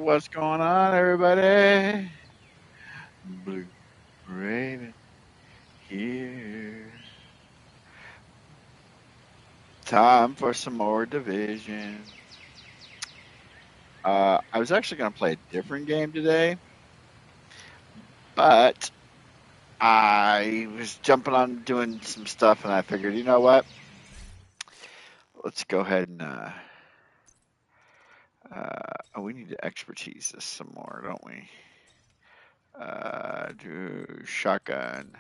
what's going on, everybody? Blue Raven here. Time for some more Division. I was actually going to play a different game today, but I was jumping on doing some stuff, and I figured, you know what? Let's go ahead and we need to expertise this some more, don't we? Do shotgun.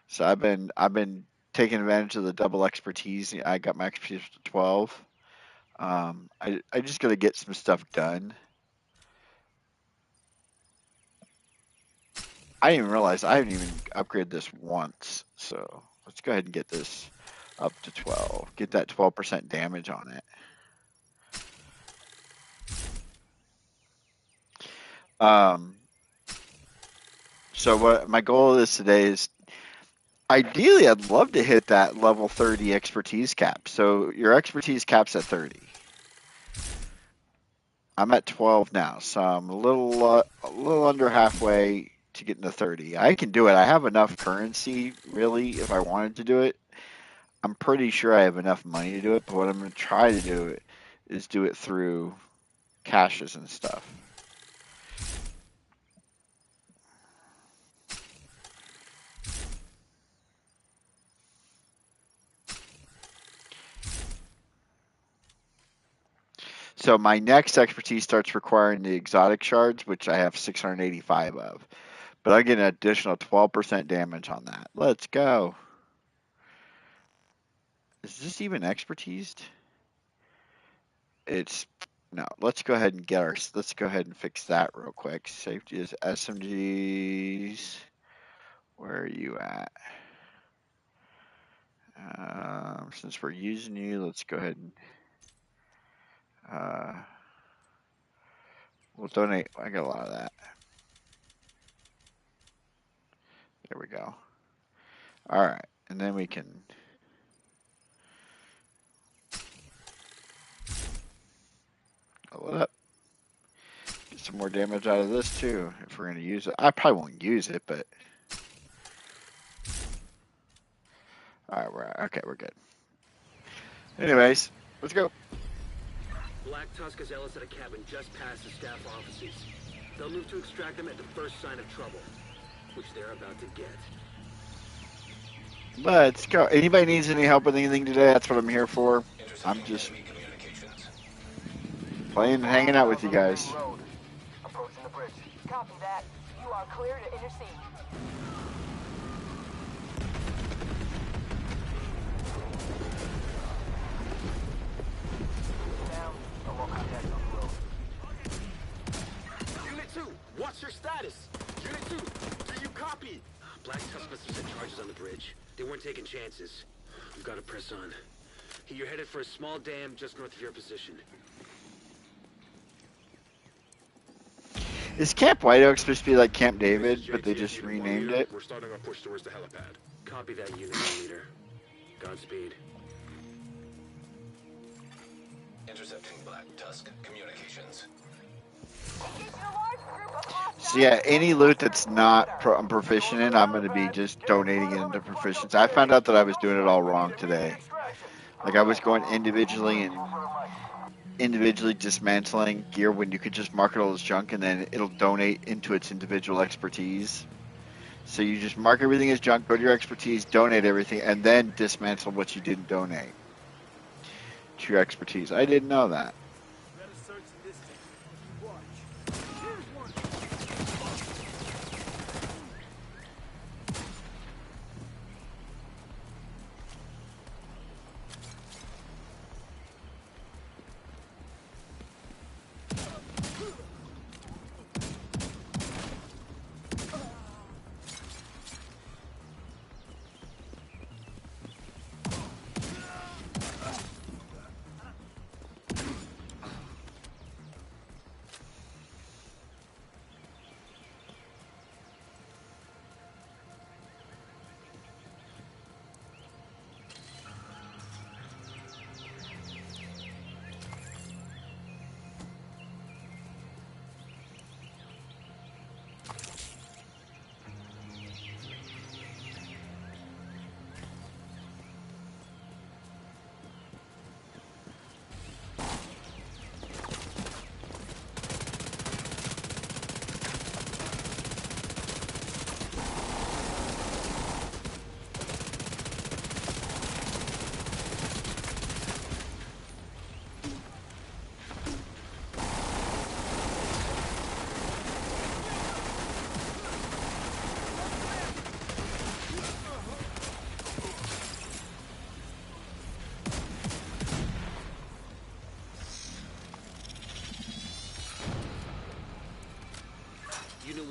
So I've been taking advantage of the double expertise. I got my expertise to 12. I just got to get some stuff done. I didn't even realize I haven't even upgraded this once. So let's go ahead and get this up to 12. Get that 12% damage on it. So what my goal is today is ideally I'd love to hit that level 30 expertise cap. So your expertise cap's at 30. I'm at 12 now, so I'm a little under halfway to getting to 30. I can do it. I have enough currency, really, if I wanted to do it. I'm pretty sure I have enough money to do it, but what I'm going to try to do is do it through caches and stuff. So my next expertise starts requiring the exotic shards, which I have 685 of. But I get an additional 12% damage on that. Let's go. Is this even expertised? It's no. Let's go ahead and let's go ahead and fix that real quick. Safety is SMGs. Where are you at? Since we're using you, let's go ahead and we'll donate. I got a lot of that. There we go. All right, and then we can. Level it up. Get some more damage out of this too, if we're gonna use it. I probably won't use it, but. All right, we're good. Anyways, let's go. Black Tusk has Ellis at a cabin just past the staff offices. They'll move to extract them at the first sign of trouble, which they're about to get. Let's go. Anybody needs any help with anything today? That's what I'm here for. I'm just playing and hanging out with you guys. Approaching the bridge. Copy that. You are clear to intercede. Unit 2, what's your status? Unit 2, do you copy? Black Tusk must have set charges on the bridge. They weren't taking chances. We've got to press on. You're headed for a small dam just north of your position. Is Camp White Oak supposed to be like Camp David, but they just renamed it? We're starting our push towards the helipad. Copy that, unit leader. Godspeed. Intercepting Black Tusk communications. So yeah, any loot that's not I'm proficient in, I'm going to be just donating it into proficiency. I found out that I was doing it all wrong today. Like I was going individually and individually dismantling gear when you could just mark it all as junk and then it'll donate into its individual expertise. So you just mark everything as junk, go to your expertise, donate everything, and then dismantle what you didn't donate to your expertise. I didn't know that.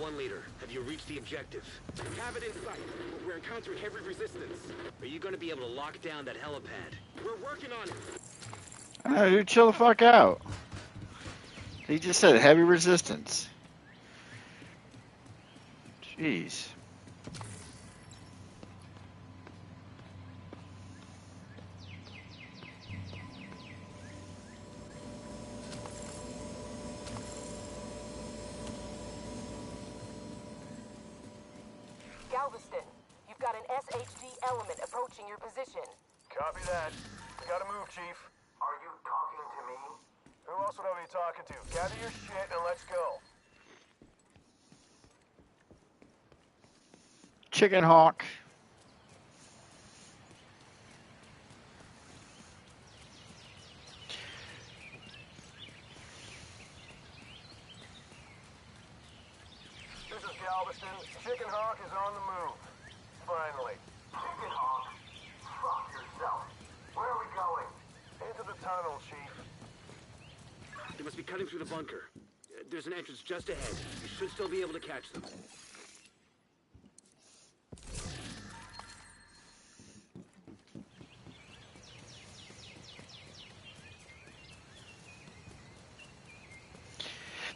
1 leader. Have you reached the objective? Have it in sight. We're encountering heavy resistance. Are you going to be able to lock down that helipad? We're working on it. No, dude, chill the fuck out. He just said heavy resistance. Jeez. Galveston, you've got an SHD element approaching your position. Copy that. We gotta move, Chief. Are you talking to me? Who else would I be talking to? Gather your shit and let's go. Chicken Hawk. This is Galveston. Chicken Hawk is on the move. Finally. Chicken Hawk? Fuck yourself. Where are we going? Into the tunnel, Chief. They must be cutting through the bunker. There's an entrance just ahead. You should still be able to catch them.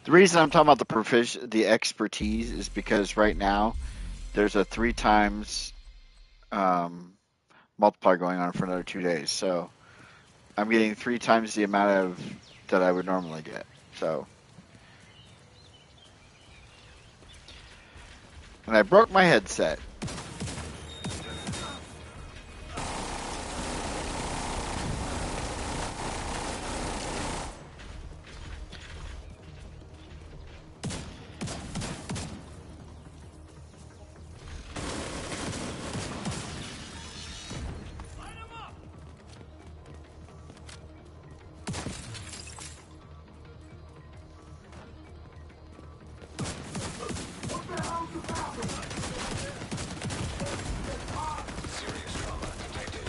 The reason I'm talking about the expertise is because right now there's a 3 times multiplier going on for another 2 days. So I'm getting 3 times the amount of that I would normally get. So, and I broke my headset. Serious trauma detected.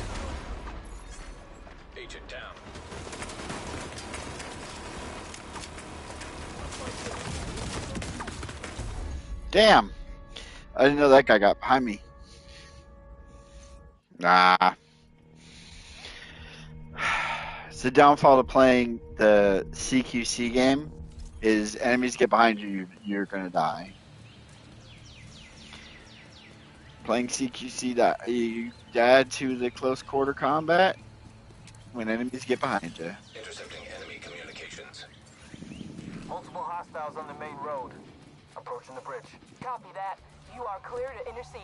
Agent down. Damn. I didn't know that guy got behind me. Nah. It's the downfall of playing the CQC game is enemies get behind you, you're gonna die. Playing CQC, that you add to the close quarter combat when enemies get behind you. Intercepting enemy communications. Multiple hostiles on the main road. Approaching the bridge. Copy that. You are clear to intercede.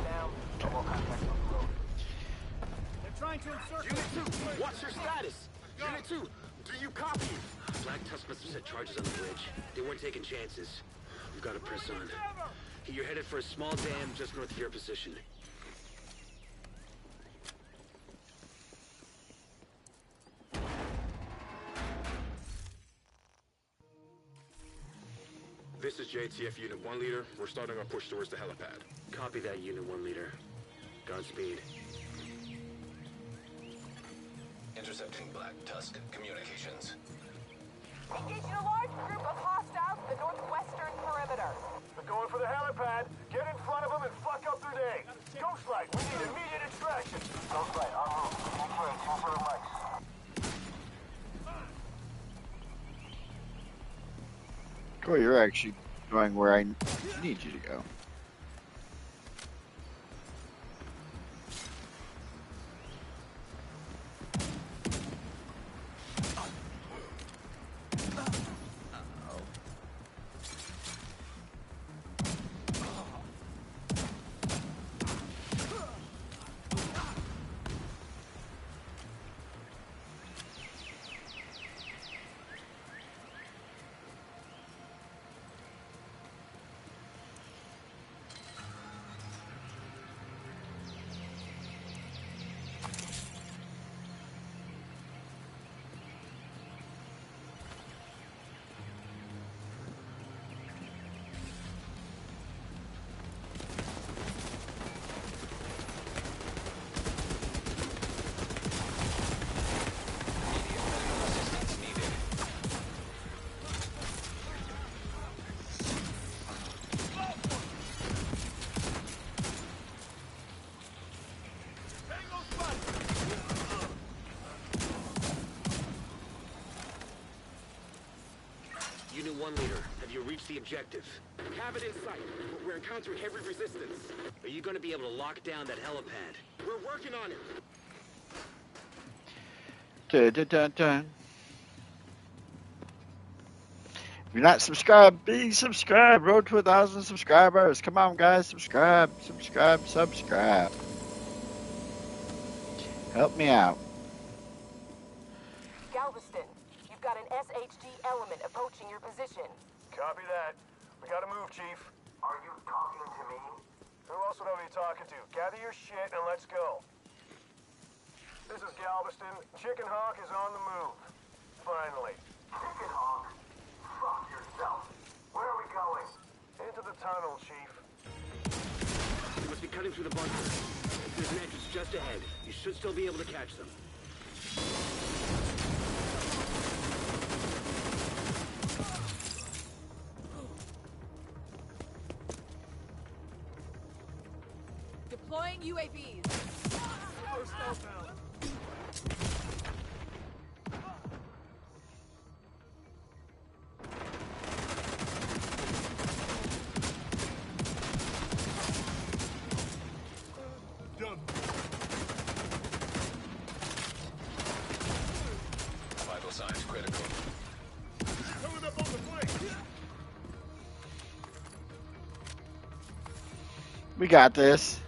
Down. No more contact on the road. They're trying to encircle. Unit 2, what's your status? Unit 2, do you copy? Black Tusk must have set charges on the bridge. They weren't taking chances. We've got to press on. You're headed for a small dam just north of your position. This is JTF Unit 1 leader. We're starting our push towards the helipad. Copy that, Unit 1 leader. Godspeed. Intercepting Black Tusk communications. Engaging a large group of hostiles in the northwestern perimeter. They're going for the helipad. Get in front of them and fuck up their day. Ghostlight, we need immediate extraction. Ghostlight, en route. ETA 20 mics. Cool, you're actually going where I need you to go. reach the objective. Have it in sight. We're encountering heavy resistance. Are you going to be able to lock down that helipad? We're working on it. Dun, dun, dun, dun. If you're not subscribed, be subscribed. Road to 1,000 subscribers. Come on, guys. Subscribe. Help me out. Galveston, you've got an SHG element approaching your position. Copy that. We gotta move, Chief. Are you talking to me? Who else would I be talking to? Gather your shit and let's go. This is Galveston. Chicken Hawk is on the move. Finally. Chicken Hawk? Fuck yourself. Where are we going? Into the tunnel, Chief. You must be cutting through the bunker. There's an entrance just ahead. You should still be able to catch them. Deploying UAVs. Vital signs critical. We got this.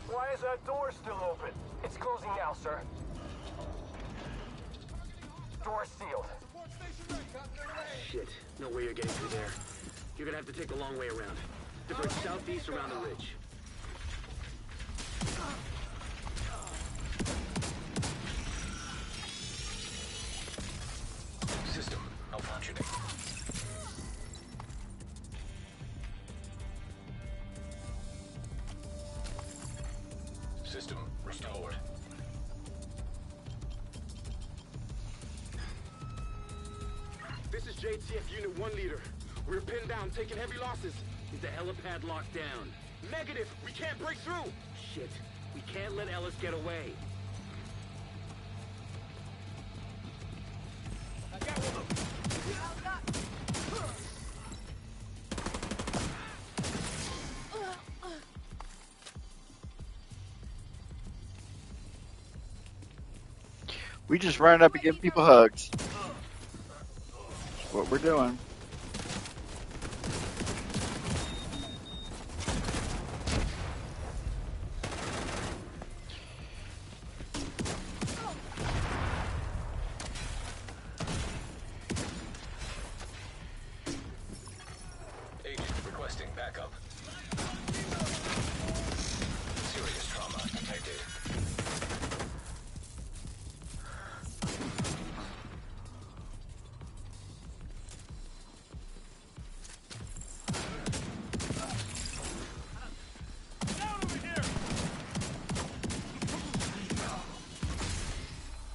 Why is that door still open? It's closing now, sir. Door sealed. Shit. No way you're getting through there. You're gonna have to take the long way around. Divert southeast around the ridge. System malfunctioning. System restored. This is JTF Unit 1 leader. We're pinned down, taking heavy losses. Is the helipad locked down? Negative! We can't break through! Shit. We can't let Ellis get away. We just run up and give people hugs. That's what we're doing. Agent requesting backup. Serious trauma detected.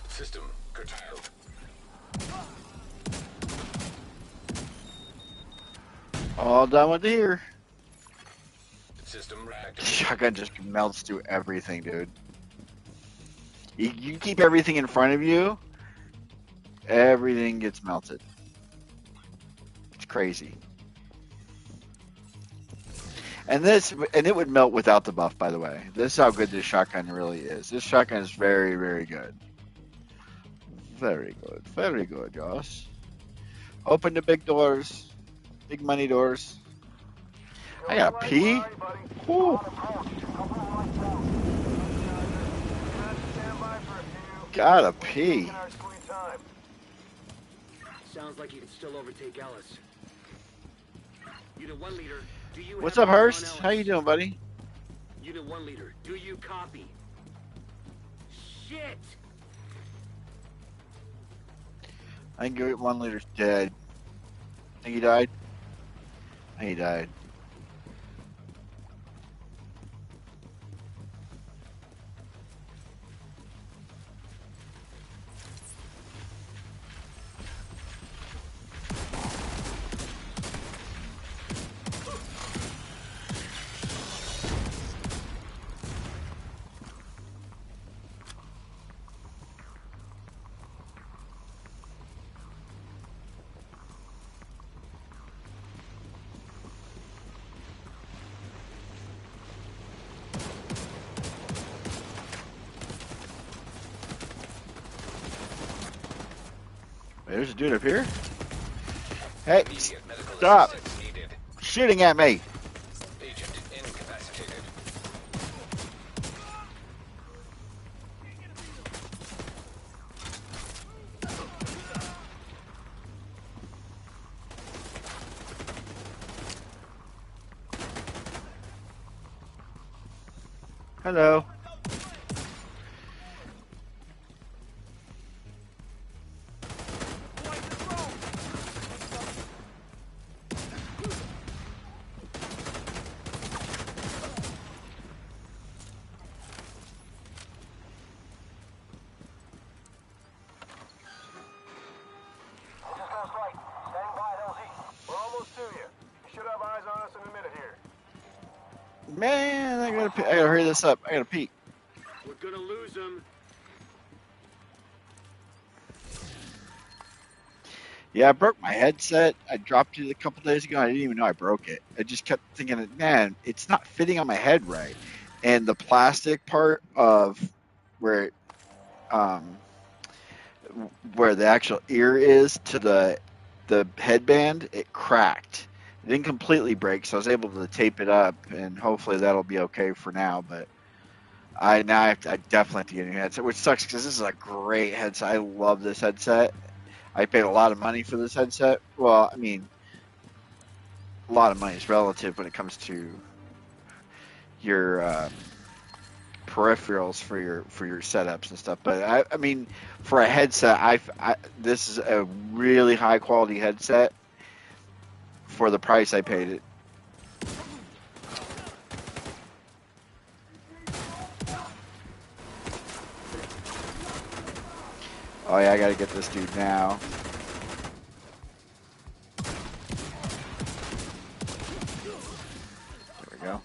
System curtailed. All done with here. System The reactivated. shotgun just melts through everything, dude. You keep everything in front of you, everything gets melted. It's crazy. And it would melt without the buff, by the way. This is how good this shotgun really is. This shotgun is very, very good. Very good. Very good, Josh. Open the big doors. Big money doors. I got to pee. Whew. Gotta pee. Sounds like you can still overtake Ellis. Unit 1 leader, do you What's have up, eyes on Hurst? Ellis? How you doing, buddy? Unit 1 leader, do you copy? Shit! I think Unit 1 leader's dead. Think he died? I think he died. There's a dude up here. Hey, Immediate medical stop assistance needed. shooting at me. Agent incapacitated. Hello. This is Ghost Light. Standing by at LZ. We're almost to you. You should have eyes on us in a minute here. Man, I gotta hurry this up. I gotta peek. We're gonna lose them. Yeah, I broke my headset. I dropped it a couple days ago. I didn't even know I broke it. I just kept thinking, man, it's not fitting on my head right. And the plastic part of where it, where the actual ear is to the headband, it cracked. It didn't completely break, so I was able to tape it up, and hopefully that'll be okay for now. But I definitely have to get a new headset, which sucks because this is a great headset. I love this headset. I paid a lot of money for this headset. Well, I mean, a lot of money is relative when it comes to your peripherals for your setups and stuff. But I mean, for a headset, this is a really high quality headset for the price I paid it. Oh yeah, I gotta get this dude now. There we go.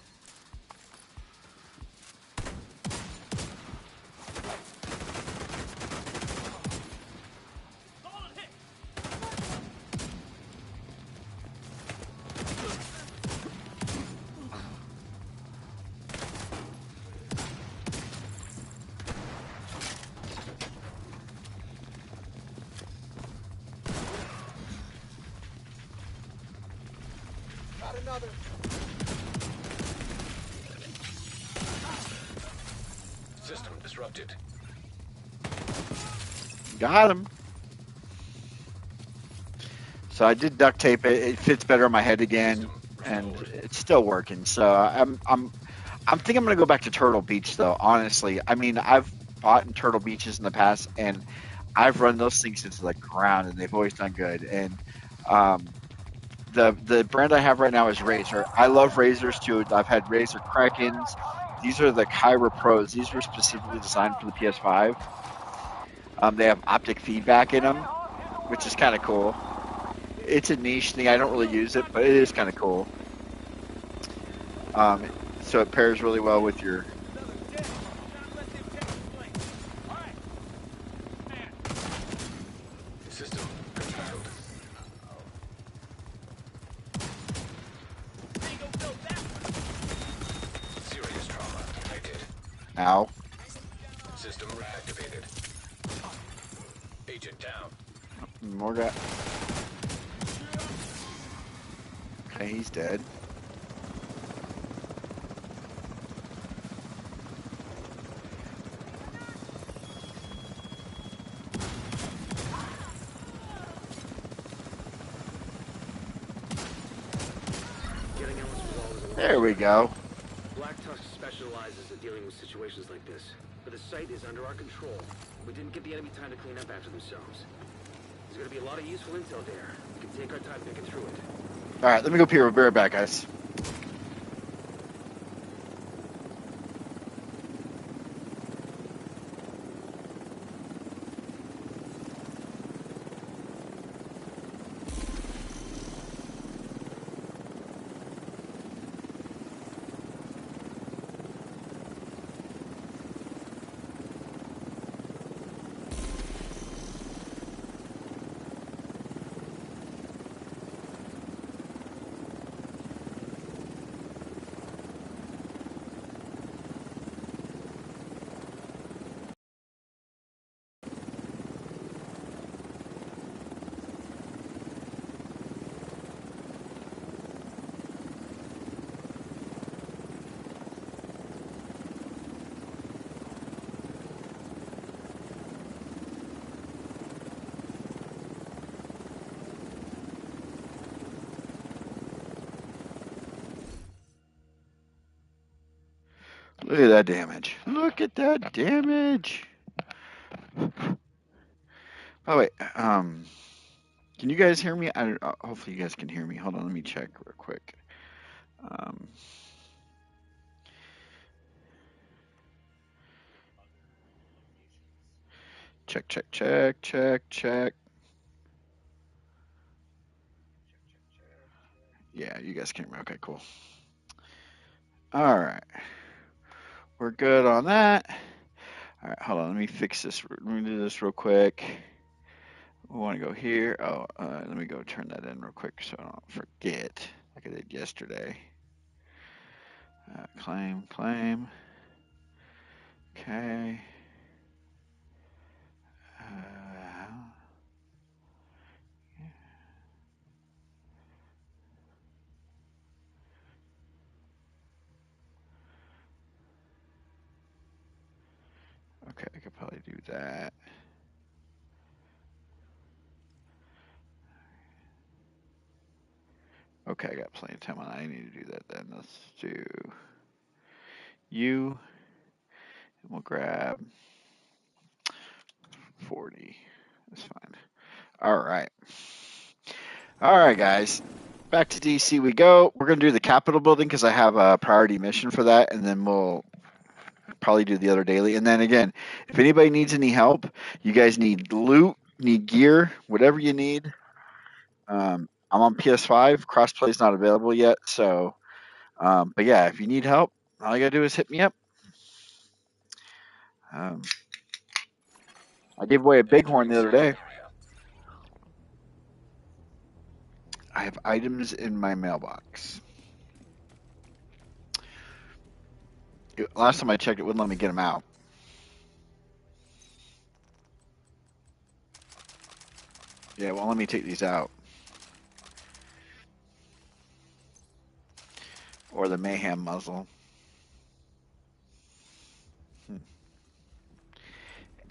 System disrupted. Got him. So I did duct tape it. It fits better on my head again, and it's still working. So I'm thinking I'm gonna go back to Turtle Beach though. Honestly, I mean I've bought in Turtle Beaches in the past, and I've run those things into the ground, and they've always done good. And the brand I have right now is Razer. I love Razers too. I've had Razer Krakens. These are the Kyra Pros. These were specifically designed for the PS5. They have optic feedback in them, which is kind of cool. It's a niche thing. I don't really use it, but it is kind of cool. So it pairs really well with your... System controlled. Serious trauma detected. Ow. System reactivated. Agent down. More guy. Okay, he's dead. Getting Ellis Revolver is a There we go. Black Tusk specializes in dealing with situations like this, but the site is under our control. We didn't give the enemy time to clean up after themselves. There's going to be a lot of useful intel there. We can take our time picking through it. All right, let me go peer. We'll be right back, guys. Look at that damage. Look at that damage. Oh wait, can you guys hear me? Hopefully you guys can hear me. Hold on, let me check real quick. Check. Yeah, you guys can hear me. Okay, cool. All right, we're good on that. All right, hold on. Let me fix this. Let me do this real quick. We want to go here. Oh, let me go turn that in real quick so I don't forget like I did yesterday. Claim. Okay. Okay, I could probably do that. Okay, I got plenty of time on that. I need to do that then. Let's do you, and we'll grab 40. That's fine. All right. All right, guys. Back to DC we go. We're going to do the Capitol building because I have a priority mission for that, and then we'll probably do the other daily. And then again, if anybody needs any help, you guys need loot, need gear, whatever you need. I'm on PS5. Crossplay is not available yet, so. But yeah, if you need help, all you gotta do is hit me up. I gave away a bighorn the other day. I have items in my mailbox. Last time I checked, it wouldn't let me get them out. Yeah, well, let me take these out. Or the mayhem muzzle.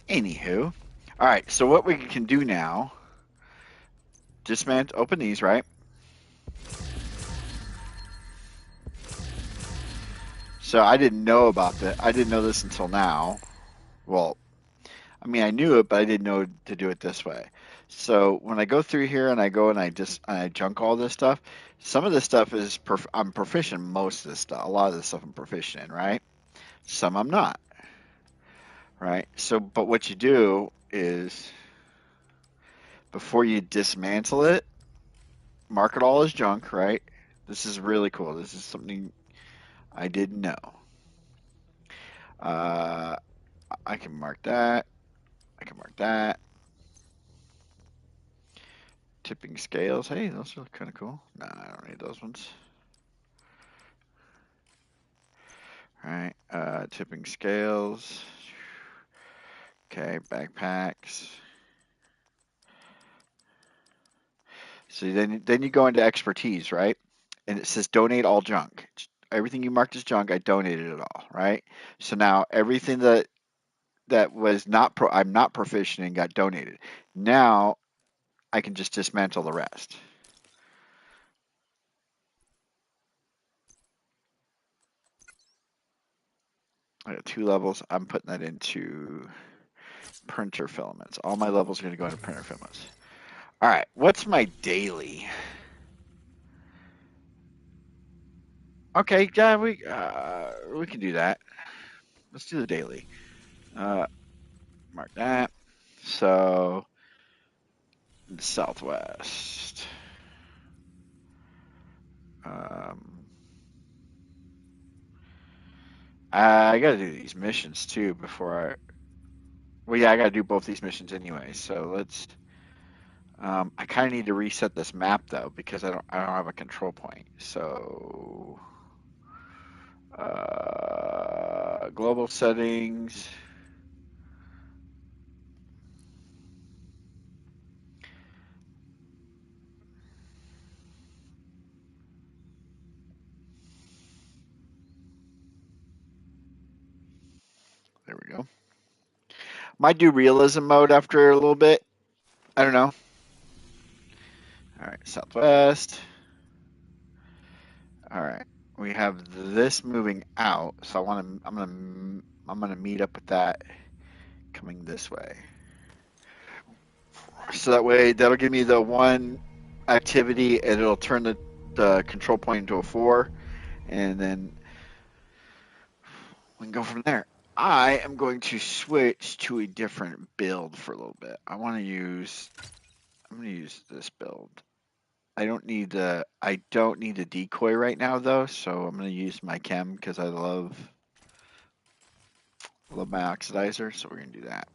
Anywho. All right, so what we can do now, open these, right? So I didn't know about that. I didn't know this until now. Well, I mean, I knew it, but I didn't know to do it this way. So when I go through here and I go and I junk all this stuff, some of this stuff is I'm proficient in most of this stuff. A lot of this stuff I'm proficient in, right? Some I'm not, right? So, but what you do is before you dismantle it, mark it all as junk, right? This is really cool. This is something I didn't know. I can mark that. I can mark that. Tipping scales. Hey, those are kind of cool. Nah, I don't need those ones. All right. Tipping scales. Okay, backpacks. So then you go into expertise, right? And it says donate all junk. Everything you marked as junk, I donated it all, right? So now everything that was I'm not proficient in got donated. Now I can just dismantle the rest. I got 2 levels. I'm putting that into printer filaments. All my levels are going to go into printer filaments. All right, what's my daily? Okay, yeah, we can do that. Let's do the daily. Mark that. So, Southwest. I got to do these missions too before I. Well, yeah, I got to do both these missions anyway. So let's. I kind of need to reset this map though because I don't have a control point. So, global settings. There we go. Might do realism mode after a little bit. I don't know. All right, Southwest. All right, we have this moving out, so I'm gonna meet up with that coming this way. So that way, that'll give me the one activity, and it'll turn the control point into a 4, and then we can go from there. I am going to switch to a different build for a little bit. I'm gonna use this build. I don't need the decoy right now though, so I'm gonna use my chem because I love my oxidizer, so we're gonna do that.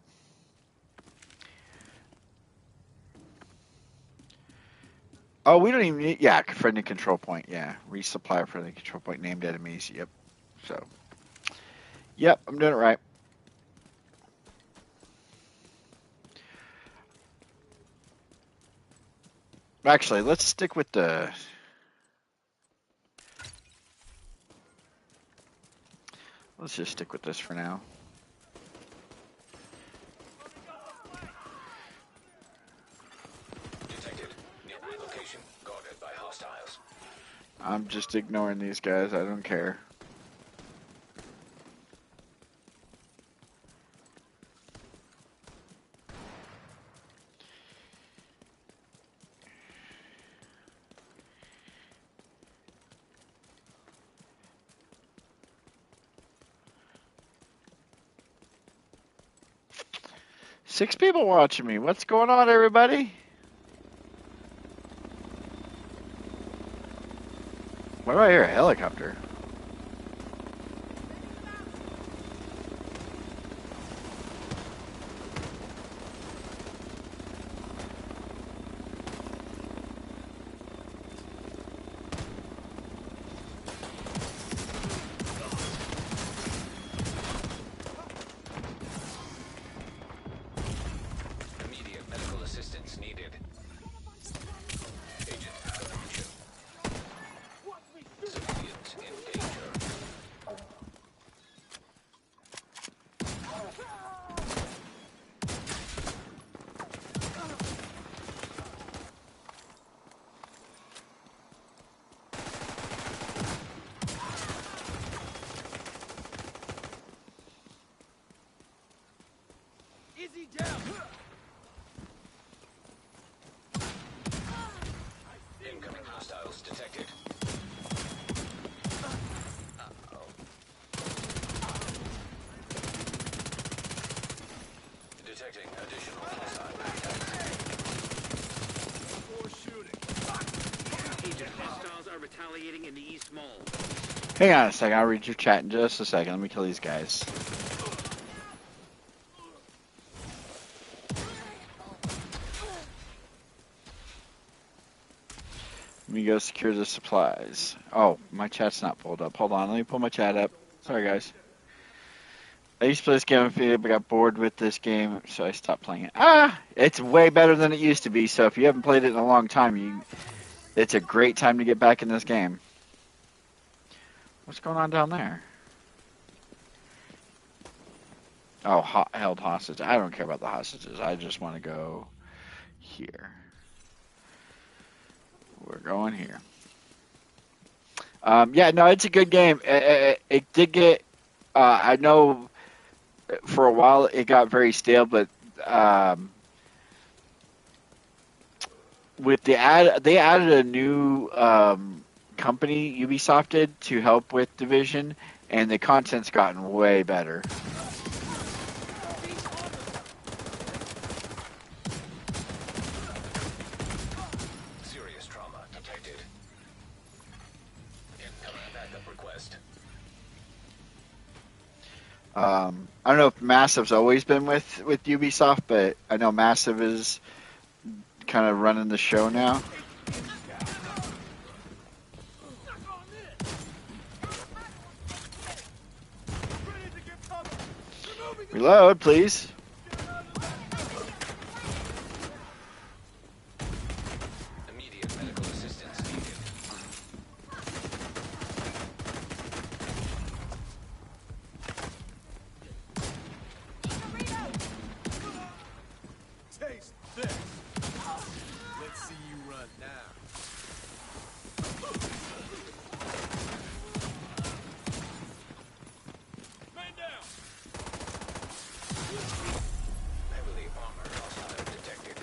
Oh, we don't even need, yeah, friendly control point, yeah. Resupply a friendly control point, named enemies, yep. So, yep, I'm doing it right. Actually, let's stick with the... Let's just stick with this for now. Detected. Nearby location guarded by hostiles. I'm just ignoring these guys, I don't care. Six people watching me. What's going on, everybody? Why do I hear a helicopter? Immediate medical assistance needed. Agent, confirmation. Civilians in danger. Easy down. Incoming hostiles detected. Detecting additional hostile contact. Agent, hostiles are retaliating in the East Mall. Hang on a second, I'll read your chat in just a second. Let me kill these guys. Let me go secure the supplies. Oh, my chat's not pulled up. Hold on, let me pull my chat up. Sorry, guys. I used to play this game, but I got bored with this game, so I stopped playing it. It's way better than it used to be, so if you haven't played it in a long time, it's a great time to get back in this game. What's going on down there? Oh, held hostage. I don't care about the hostages. I just want to go here. We're going here. Yeah, no, it's a good game. It did get... I know for a while it got very stale, but with the they added a new company, Ubisoft did, to help with Division, and the content's gotten way better. Serious trauma detected. Incoming backup request. I don't know if Massive's always been with Ubisoft, but I know Massive is kind of running the show now. Reload, please. Immediate medical assistance needed. Taste this. Let's see you run now. Heavily armored hostile detected.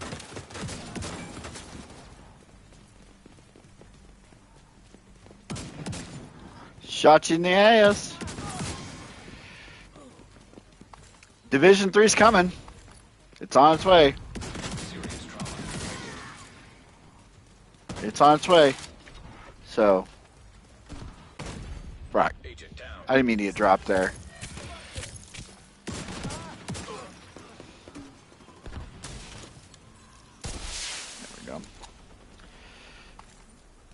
Shot you in the ass. Division 3's coming. It's on its way. Serious trauma detected. It's on its way. So, Brock, Agent down. I didn't mean to get dropped there. There we go.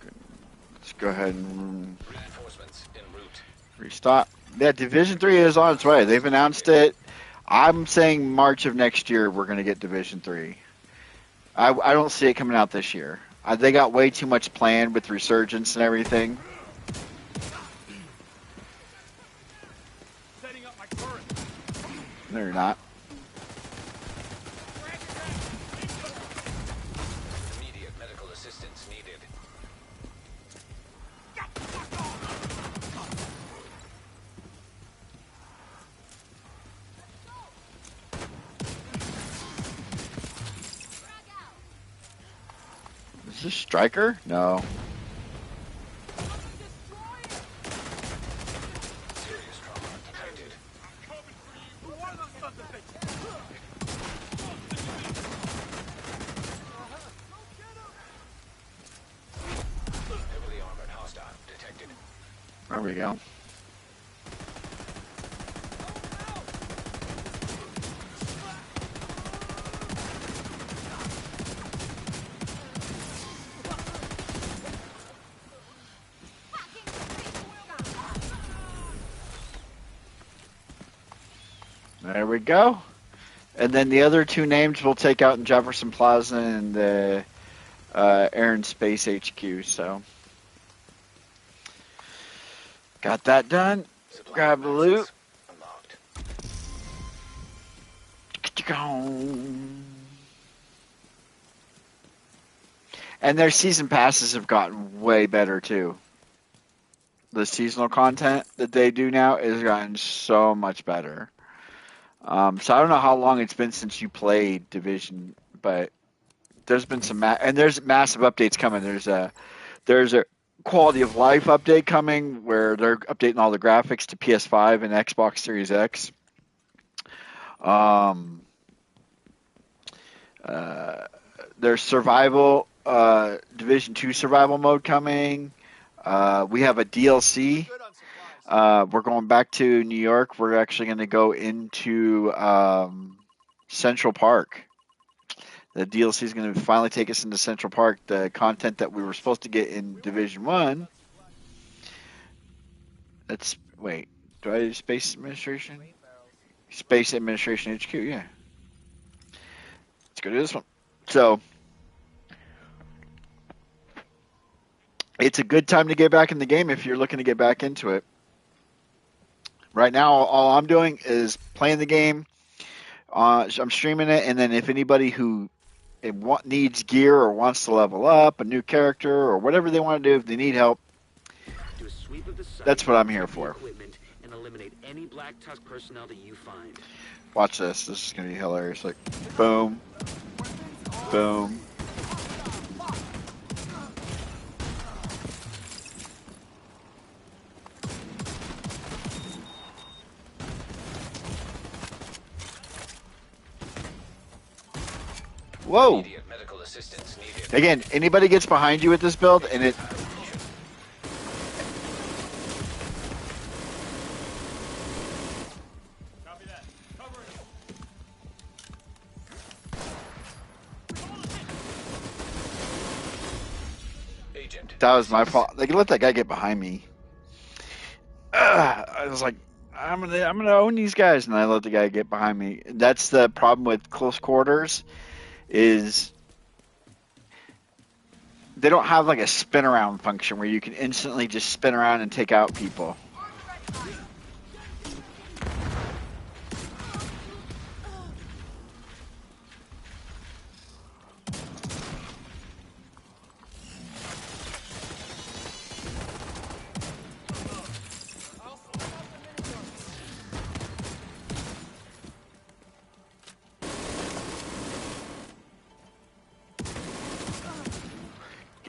Good. Let's go ahead and Reinforcements en route. restock. Yeah, Division 3 is on its way. They've announced it. I'm saying March of next year we're going to get Division 3. I don't see it coming out this year. They got way too much planned with Resurgence and everything. Setting up my turret. No, you're not. Immediate medical assistance needed. Is this Striker? No. Serious trauma detected. Heavily armored hostile detected. There we go. There we go. And then the other two names we'll take out in Jefferson Plaza and the Air and Space HQ. So, got that done. Supply Grab the loot. unlocked. And their season passes have gotten way better too. The seasonal content that they do now has gotten so much better. So I don't know how long it's been since you played Division, but there's been some and there's massive updates coming. There's a quality of life update coming where they're updating all the graphics to PS5 and Xbox Series X. There's survival, Division 2 survival mode coming. We have a DLC. We're going back to New York. We're actually going to go into Central Park. The DLC is going to finally take us into Central Park. The content that we were supposed to get in Division 1. Wait, do I do Space Administration? Space Administration HQ, yeah. Let's go to this one. So, it's a good time to get back in the game if you're looking to get back into it. Right now, all I'm doing is playing the game. I'm streaming it, and then if anybody who needs gear or wants to level up, a new character, or whatever they want to do, if they need help, Do a sweep of the site, that's what I'm here check the for. equipment, and eliminate any Black Tusk personnel that you find. Watch this. This is going to be hilarious. Like, boom, boom. Whoa. Immediate medical assistance needed. Again, anybody gets behind you with this build, and it... Copy that. Cover it. Agent. That was my fault. Like, let that guy get behind me. I was like, I'm gonna own these guys, and I let the guy get behind me. That's the problem with close quarters, is they don't have like a spin around function where you can instantly just spin around and take out people.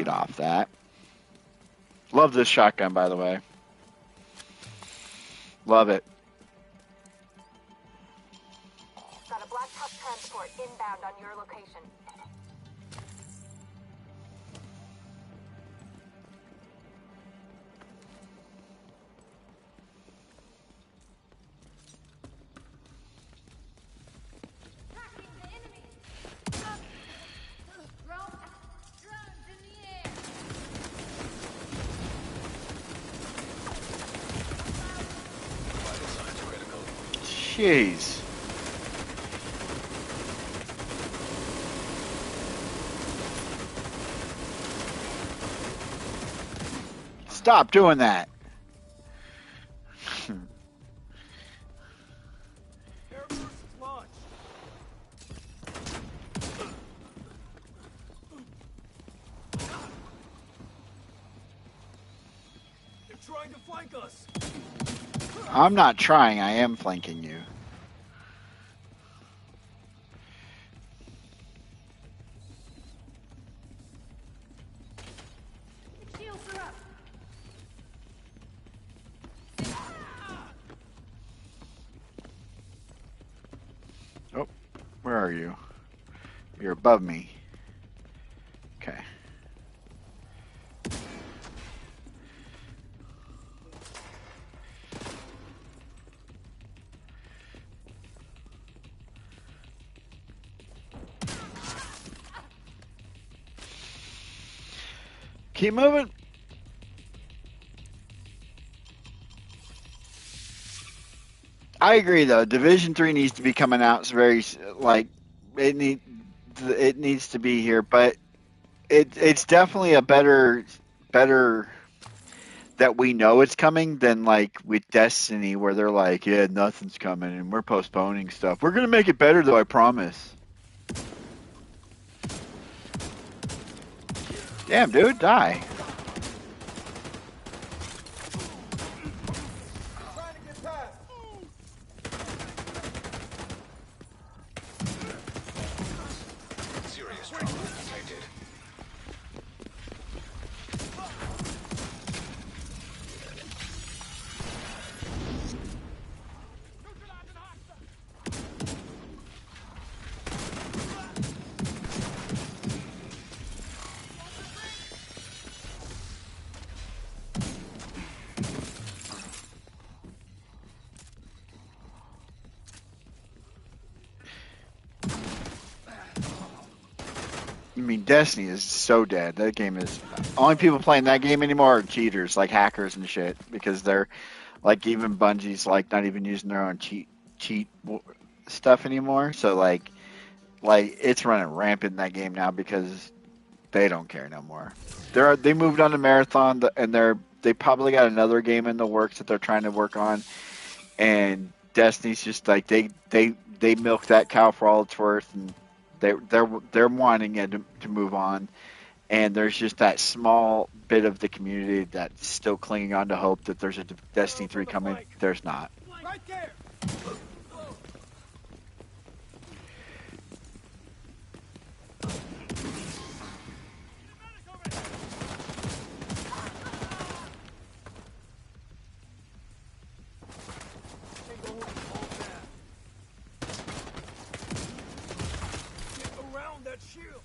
get off that. Love this shotgun, by the way. Love it. Got a black top transport inbound on your location. Jeez. Stop doing that. They're trying to flank us. I'm not trying, I am flanking you. Oh, where are you? You're above me. Okay. Keep moving. I agree, though. Division 3 needs to be coming out. It's very like it needs to be here, but it's definitely a better that we know it's coming than like with Destiny, where they're like, yeah, nothing's coming and we're postponing stuff. We're gonna make it better, though. I promise. Damn, dude, die. Serious trouble detected. I mean, Destiny is so dead. That game is only people playing that game anymore are cheaters, like hackers and shit, because they're like even Bungie's like not even using their own cheat stuff anymore. So like it's running rampant in that game now because they don't care no more. They moved on to Marathon and they probably got another game in the works that they're trying to work on, and Destiny's just like they milk that cow for all it's worth, and they're wanting it to move on, and there's just that small bit of the community that's still clinging on to hope that there's a Destiny 3 coming. There's not. Right there. Get around that shield.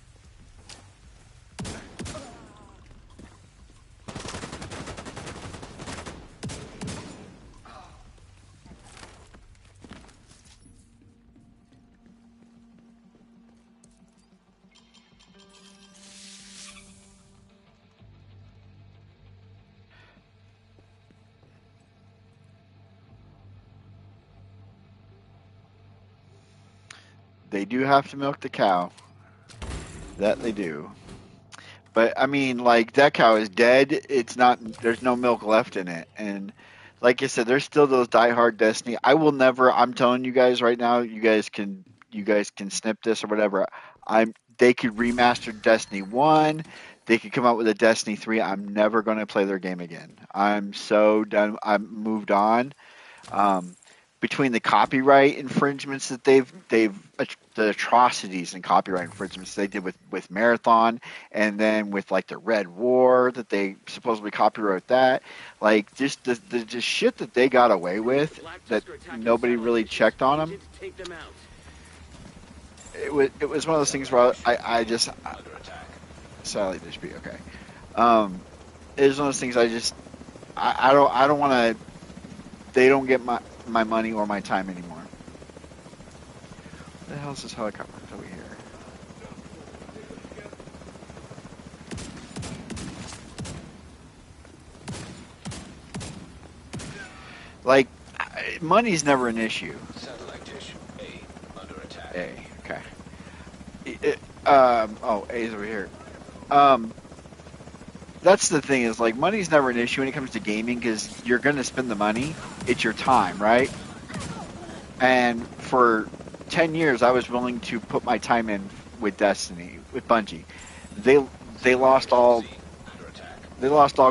They do have to milk the cow. That they do. But I mean, like that cow is dead. It's not. There's no milk left in it. And like I said, there's still those diehard Destiny. I will never. I'm telling you guys right now. You guys can snip this or whatever. They could remaster Destiny 1. They could come out with a Destiny 3. I'm never going to play their game again. I'm so done. I'm moved on. between the copyright infringements that the atrocities and copyright infringements they did with Marathon, and then with like the Red War that they supposedly copyright that, like just the just shit that they got away with that nobody really checked on them. It was one of those things where I just Sally this be okay. It was one of those things I don't want to. They don't get my money or my time anymore. What the hell is this helicopter over here? Like, money's never an issue. Satellite dish A under attack. A, okay. Oh, A's over here. That's the thing is, like, money's never an issue when it comes to gaming because you're going to spend the money. It's your time, right? And for 10 years, I was willing to put my time in with Destiny, with Bungie. They lost all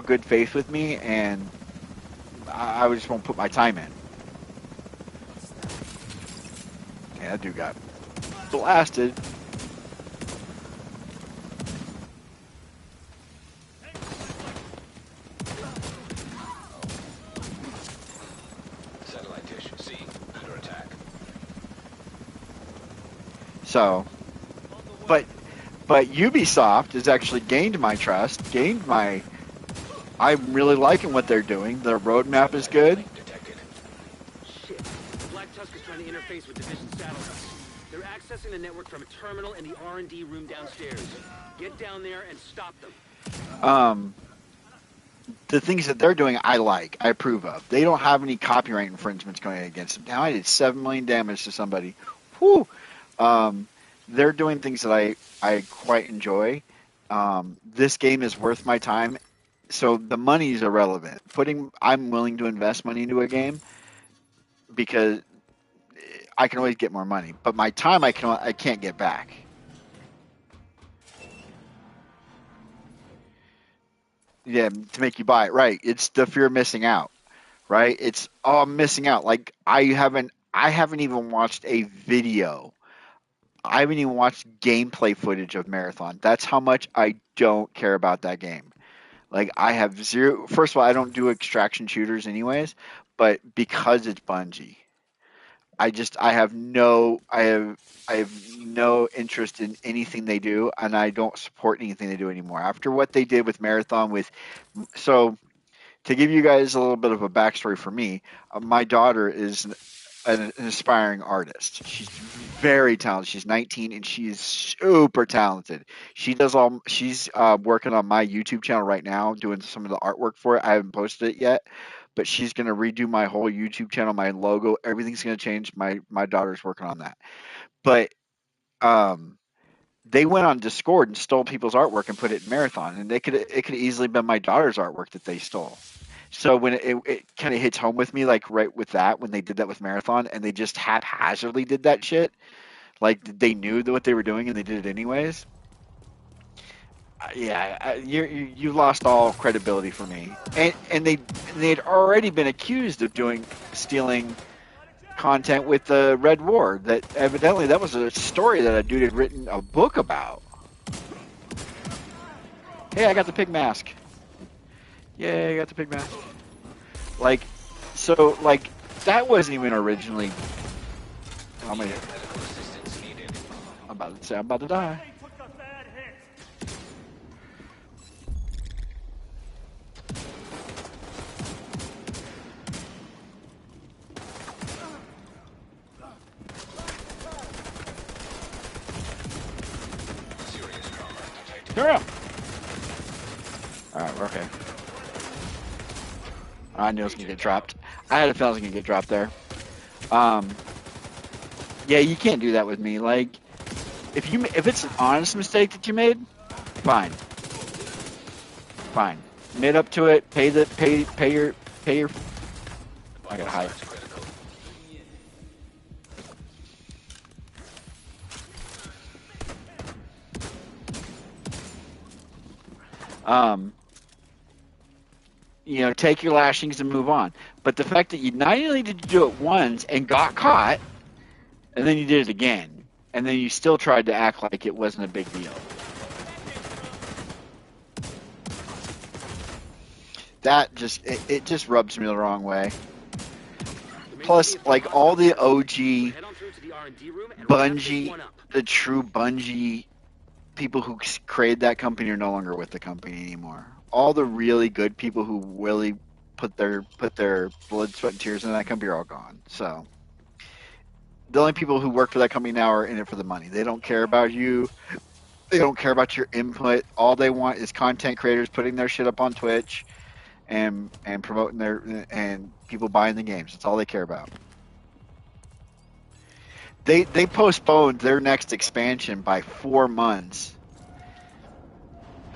good faith with me, and I just won't put my time in. Yeah, that dude got blasted. So, but Ubisoft has actually gained my trust, I'm really liking what they're doing. Their roadmap is good. Shit. Black Tusk is trying to interface with Division satellites. They're accessing the network from a terminal in the R&D room downstairs. Get down there and stop them. The things that they're doing, I approve of. They don't have any copyright infringements going against them. Now I did 7 million damage to somebody. Whew. They're doing things that I quite enjoy. This game is worth my time, so the money is irrelevant. I'm willing to invest money into a game because I can always get more money, but my time I can't get back. Yeah, to make you buy it, right? It's the fear of missing out, right? It's I'm missing out. Like I haven't even watched a video. I haven't even watched gameplay footage of Marathon. That's how much I don't care about that game. Like I have zero. First of all, I don't do extraction shooters anyways, but because it's Bungie, I have no interest in anything they do, and I don't support anything they do anymore. After what they did with Marathon, so to give you guys a little bit of a backstory for me, my daughter is an aspiring artist. She's very talented. She's 19 and she's super talented. She's working on my YouTube channel right now, doing some of the artwork for it. I haven't posted it yet, but she's going to redo my whole YouTube channel, my logo, everything's going to change. My daughter's working on that. But they went on Discord and stole people's artwork and put it in Marathon, and it could easily been my daughter's artwork that they stole. So when it kind of hits home with me, like right with that, when they did that with Marathon, and they just haphazardly did that shit, like they knew what they were doing and they did it anyways. Yeah, you lost all credibility for me, and they'd already been accused of stealing content with the Red War. That evidently that was a story that a dude had written a book about. Hey, I got the pig mask. Yeah, I got the pig mask. Like, so, like, that wasn't even originally. I'm about to say I'm about to die. Turn around. Alright, we're okay. I knew it was gonna get dropped. I had a feeling I was gonna get dropped there. Yeah, you can't do that with me. Like, if it's an honest mistake that you made, fine. Fine. Admit up to it. Pay your. I gotta hide. take your lashings and move on. But the fact that you not only did you do it once and got caught, and then you did it again, and then you still tried to act like it wasn't a big deal. That it just rubs me the wrong way. Plus, like all the OG Bungie, the true Bungie people who created that company are no longer with the company anymore. All the really good people who really put their blood, sweat, and tears in that company are all gone. So the only people who work for that company now are in it for the money. They don't care about you. They don't care about your input. All they want is content creators putting their shit up on Twitch and promoting and people buying the games. That's all they care about. They postponed their next expansion by 4 months,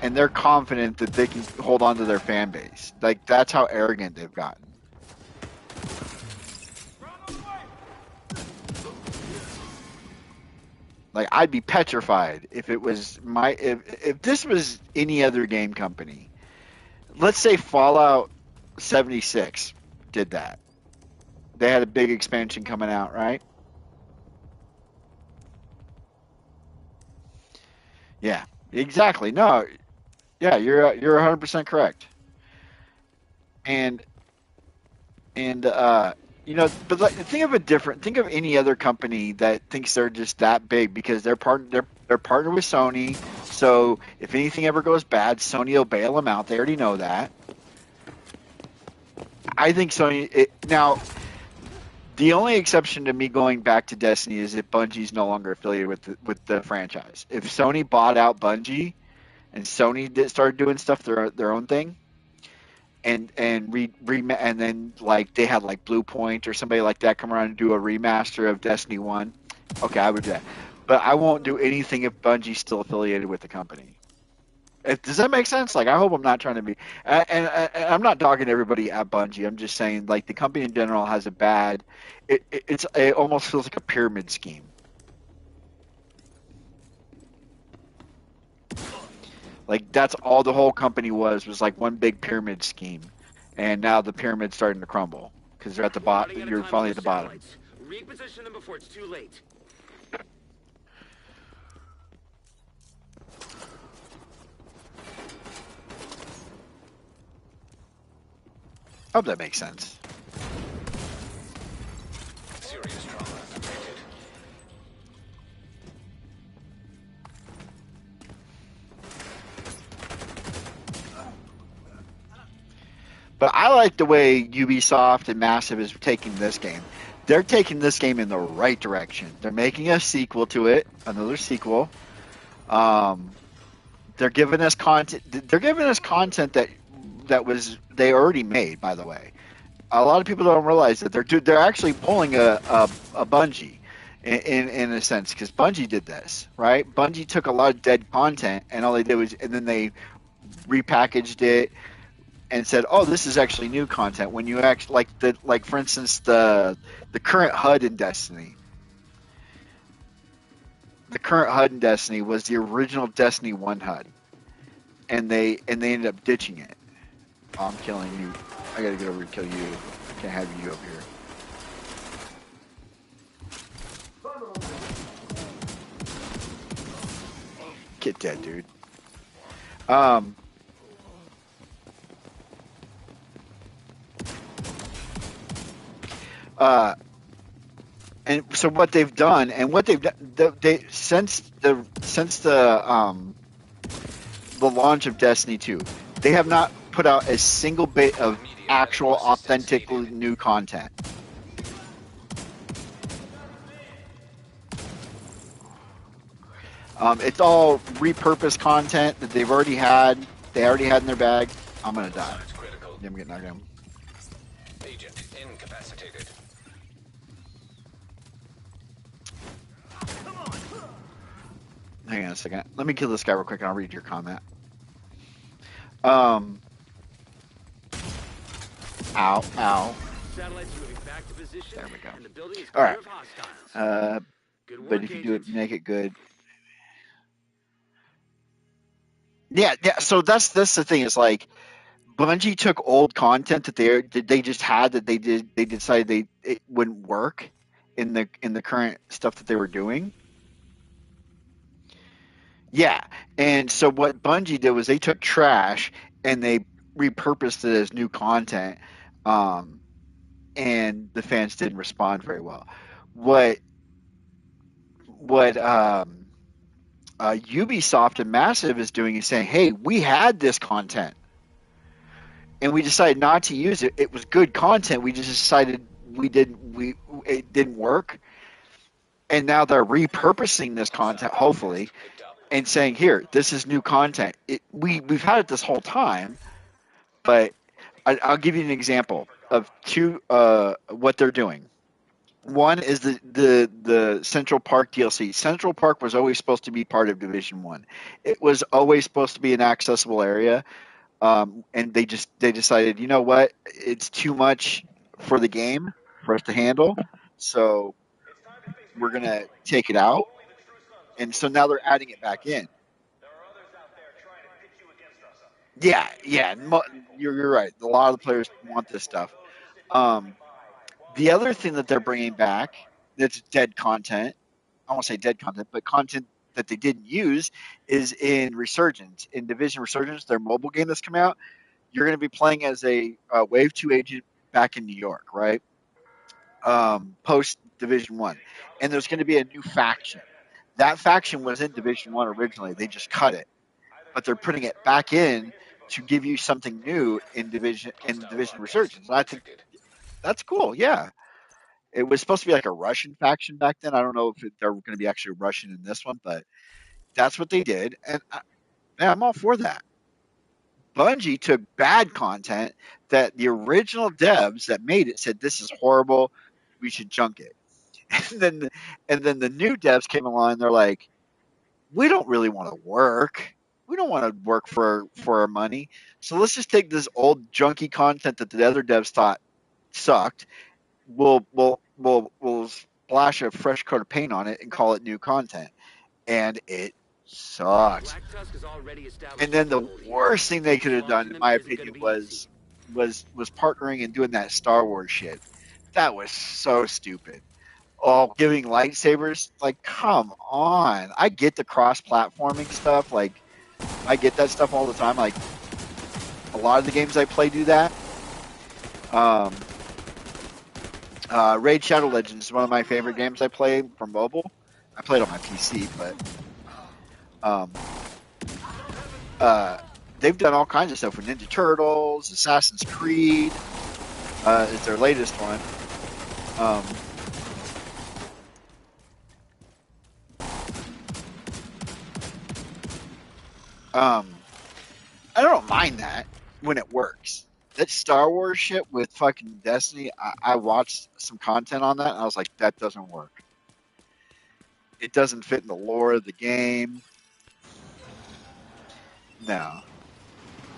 and they're confident that they can hold on to their fan base. Like, that's how arrogant they've gotten. Like, I'd be petrified if it was if this was any other game company. Let's say Fallout 76 did that. They had a big expansion coming out, right? Yeah, exactly. No, yeah, you're 100% correct. And but think of any other company that thinks they're just that big because they're partnered with Sony. So if anything ever goes bad, Sony will bail them out. They already know that. I think Sony now. The only exception to me going back to Destiny is if Bungie's no longer affiliated with the franchise. If Sony bought out Bungie and Sony started doing stuff their own thing, and then like they had like Blue Point or somebody like that come around and do a remaster of Destiny 1, okay, I would do that. But I won't do anything if Bungie's still affiliated with the company. Does that make sense? Like, I hope I'm not trying to be, and I'm not dogging everybody at Bungie. I'm just saying, like, the company in general has a bad. It almost feels like a pyramid scheme. Like, that's all the whole company was like one big pyramid scheme, and now the pyramid's starting to crumble because they're at the bottom. You're finally at the bottom. Reposition them before it's too late. Hope that makes sense. Serious trauma detected. But I like the way Ubisoft and Massive is taking this game. They're taking this game in the right direction. They're making a sequel to it, another sequel. They're giving us content. They're giving us content that they already made. By the way, a lot of people don't realize that they're actually pulling a Bungie in a sense, because Bungie did this, right? Bungie took a lot of dead content and all they did was, and then they repackaged it and said, "Oh, this is actually new content." When you actually like for instance the current HUD in Destiny. The current HUD in Destiny was the original Destiny 1 HUD, and they ended up ditching it. Oh, I'm killing you. I gotta get over and kill you. Can't have you up here. Get dead, dude. And so what they've done, and what they've done, since the launch of Destiny 2, they have not put out a single bit of actual, authentic, new content. It's all repurposed content that they've already had. They already had in their bag. I'm gonna die. I'm getting knocked down. Agent incapacitated. Hang on a second. Let me kill this guy real quick and I'll read your comment. Ow, ow. Satellites moving back to position. There we go. And the building is All right. clear of hostiles. Good work, But if you do it, Agent. make it good. Yeah. So that's the thing. Is like Bungie took old content that they just had that they decided it wouldn't work in the current stuff that they were doing. Yeah, and so what Bungie did was they took trash and they repurposed it as new content, um, and the fans didn't respond very well. What what Ubisoft and Massive is doing is saying, "Hey, we had this content, and we decided not to use it. It was good content. We just decided it didn't work, and now they're repurposing this content, hopefully, and saying, here, this is new content. We've had it this whole time, but I'll give you an example of what they're doing. One is the Central Park DLC. Central Park was always supposed to be part of Division 1. It was always supposed to be an accessible area, and they decided, you know what, it's too much for the game for us to handle, so we're gonna take it out, and so now they're adding it back in. Yeah, yeah, you're right. A lot of the players want this stuff. Um, the other thing that they're bringing back that's dead content, I won't say dead content, but content that they didn't use is in Resurgence. In Division Resurgence, their mobile game that's come out, you're going to be playing as a Wave 2 agent back in New York, right? Post Division 1. And there's going to be a new faction. That faction was in Division 1 originally. They just cut it. But they're putting it back in to give you something new in Division Resurgence. And I think that's cool. Yeah, it was supposed to be like a Russian faction back then. I don't know if they're going to be actually Russian in this one, but that's what they did, and I'm all for that. Bungie took bad content that the original devs that made it said this is horrible, we should junk it, and then the new devs came along and they're like, we don't really want to work. We don't want to work for our money. So let's just take this old junky content that the other devs thought sucked. We'll splash a fresh coat of paint on it and call it new content. And it sucks. And then the worst thing they could have done, in my opinion, was partnering and doing that Star Wars shit. That was so stupid. Oh, giving lightsabers, like, come on. I get the cross-platforming stuff, like, I get that stuff all the time. Like, a lot of the games I play do that. Raid Shadow Legends is one of my favorite games I play for mobile. I played on my PC, but they've done all kinds of stuff with Ninja Turtles, Assassin's Creed is their latest one. I don't mind that when it works. That Star Wars shit with fucking Destiny, I watched some content on that, and I was like, that doesn't work. It doesn't fit in the lore of the game. No.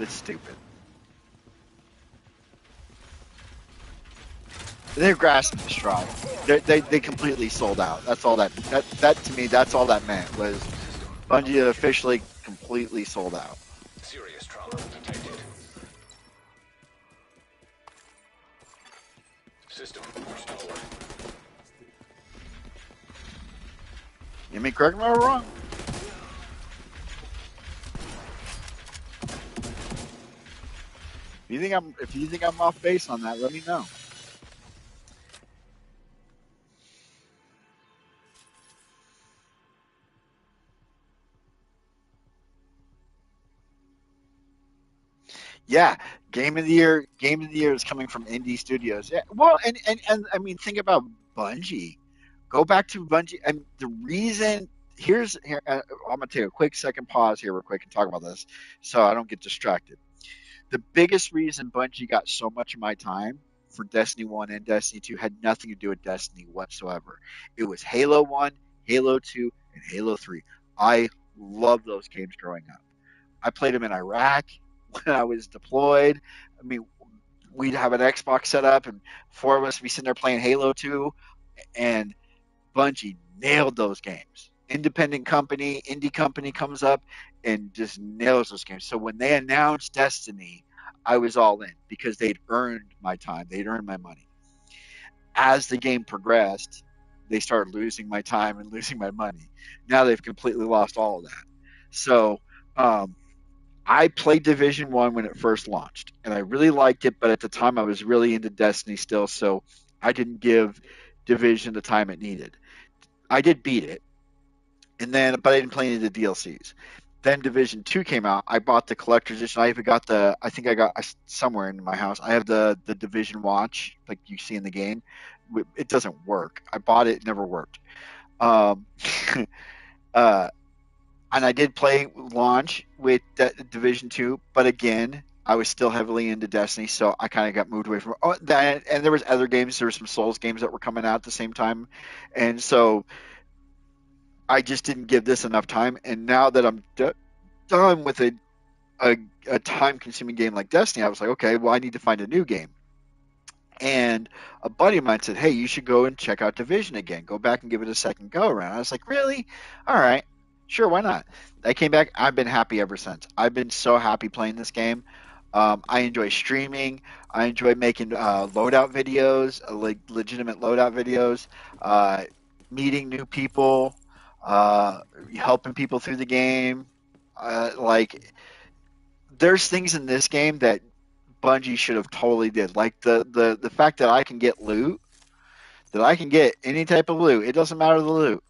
It's stupid. They're grasping the straw. They completely sold out. That's all that to me, that's all that meant, was Bungie officially completely sold out. Serious trauma detected. System restored. You mean correct me if I'm wrong? If you think I'm off base on that, let me know. Yeah, game of the year is coming from indie studios. Yeah, well, and I mean, think about Bungie. Go back to Bungie, and the reason here, I'm gonna take a quick second pause here, real quick, and talk about this, so I don't get distracted. The biggest reason Bungie got so much of my time for Destiny 1 and Destiny 2 had nothing to do with Destiny whatsoever. It was Halo 1, Halo 2, and Halo 3. I loved those games growing up. I played them in Iraq when I was deployed. I mean, we'd have an Xbox set up, and four of us would be sitting there playing Halo 2, and Bungie nailed those games. Indie company comes up and just nails those games. So when they announced Destiny, I was all in because they'd earned my time, they'd earned my money. As the game progressed, they started losing my time and losing my money. Now they've completely lost all of that. So um, I played Division One when it first launched, and I really liked it. But at the time, I was really into Destiny still, so I didn't give Division the time it needed. I did beat it, and then but I didn't play any of the DLCs. Then Division Two came out. I bought the collector's edition. I even got the. I think I got somewhere in my house. I have the Division watch, like you see in the game. It doesn't work. I bought it. It never worked. Um, uh, and I did play launch with Division Two, but again, I was still heavily into Destiny, so I kind of got moved away from. Oh, that, and there was other games. There were some Souls games that were coming out at the same time, and so I just didn't give this enough time. And now that I'm done with a, a time-consuming game like Destiny, I was like, okay, well, I need to find a new game. And a buddy of mine said, hey, you should go and check out Division again. Go back and give it a second go around. I was like, really? All right. Sure, why not? I came back. I've been happy ever since. I've been so happy playing this game. I enjoy streaming. I enjoy making loadout videos, like legitimate loadout videos, meeting new people, helping people through the game. Like, there's things in this game that Bungie should have totally did. Like the fact that I can get loot, that I can get any type of loot. It doesn't matter the loot.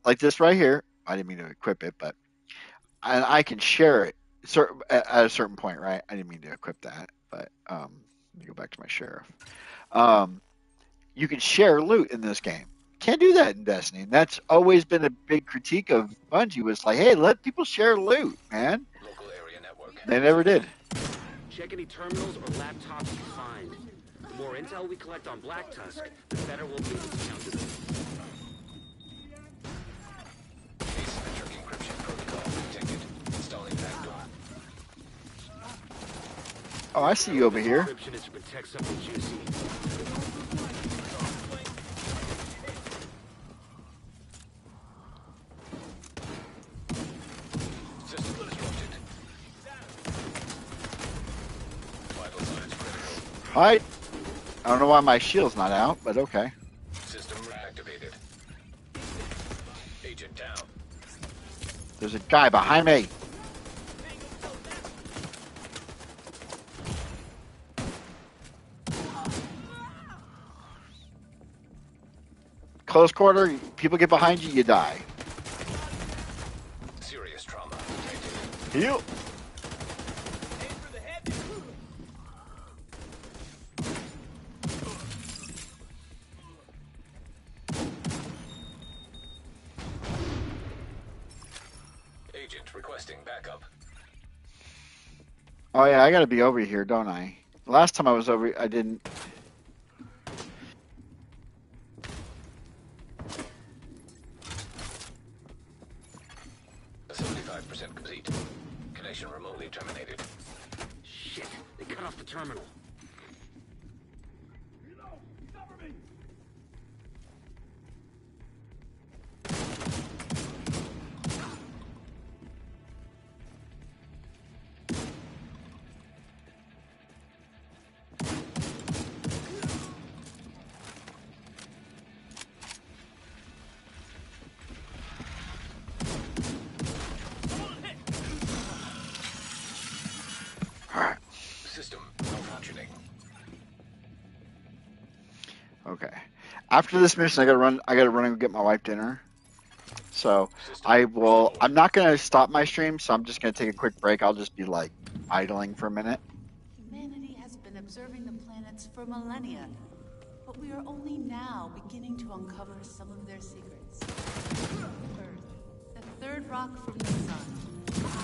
Like this right here. I didn't mean to equip it, but I can share it at a certain point, right? I didn't mean to equip that, but let me go back to my sheriff. You can share loot in this game. Can't do that in Destiny, and that's always been a big critique of Bungie. Was like, hey, let people share loot, man. Local area network. They never did. Check any terminals or laptops you find. The more intel we collect on Black Tusk, the better we'll be able to counter them. Asymmetric encryption protocol detected. Installing backdoor. Oh, I see you over here. Encryption is to protect something juicy. System disrupted. Vital signs critical. Hi. I don't know why my shield's not out, but okay. System reactivated. Agent down. There's a guy behind me. Close quarter, people get behind you, you die. Serious trauma detected. Heal. Agent requesting backup. Oh yeah, I gotta be over here, don't I? Last time I was over, I didn't. A 75% complete. Connection remotely terminated. Shit, they cut off the terminal. System malfunctioning. Okay. After this mission, I gotta run. I gotta run and get my wife dinner. So I will. I'm not gonna stop my stream. So I'm just gonna take a quick break. I'll just be like idling for a minute. Humanity has been observing the planets for millennia, but we are only now beginning to uncover some of their secrets. Earth, the third rock from the sun,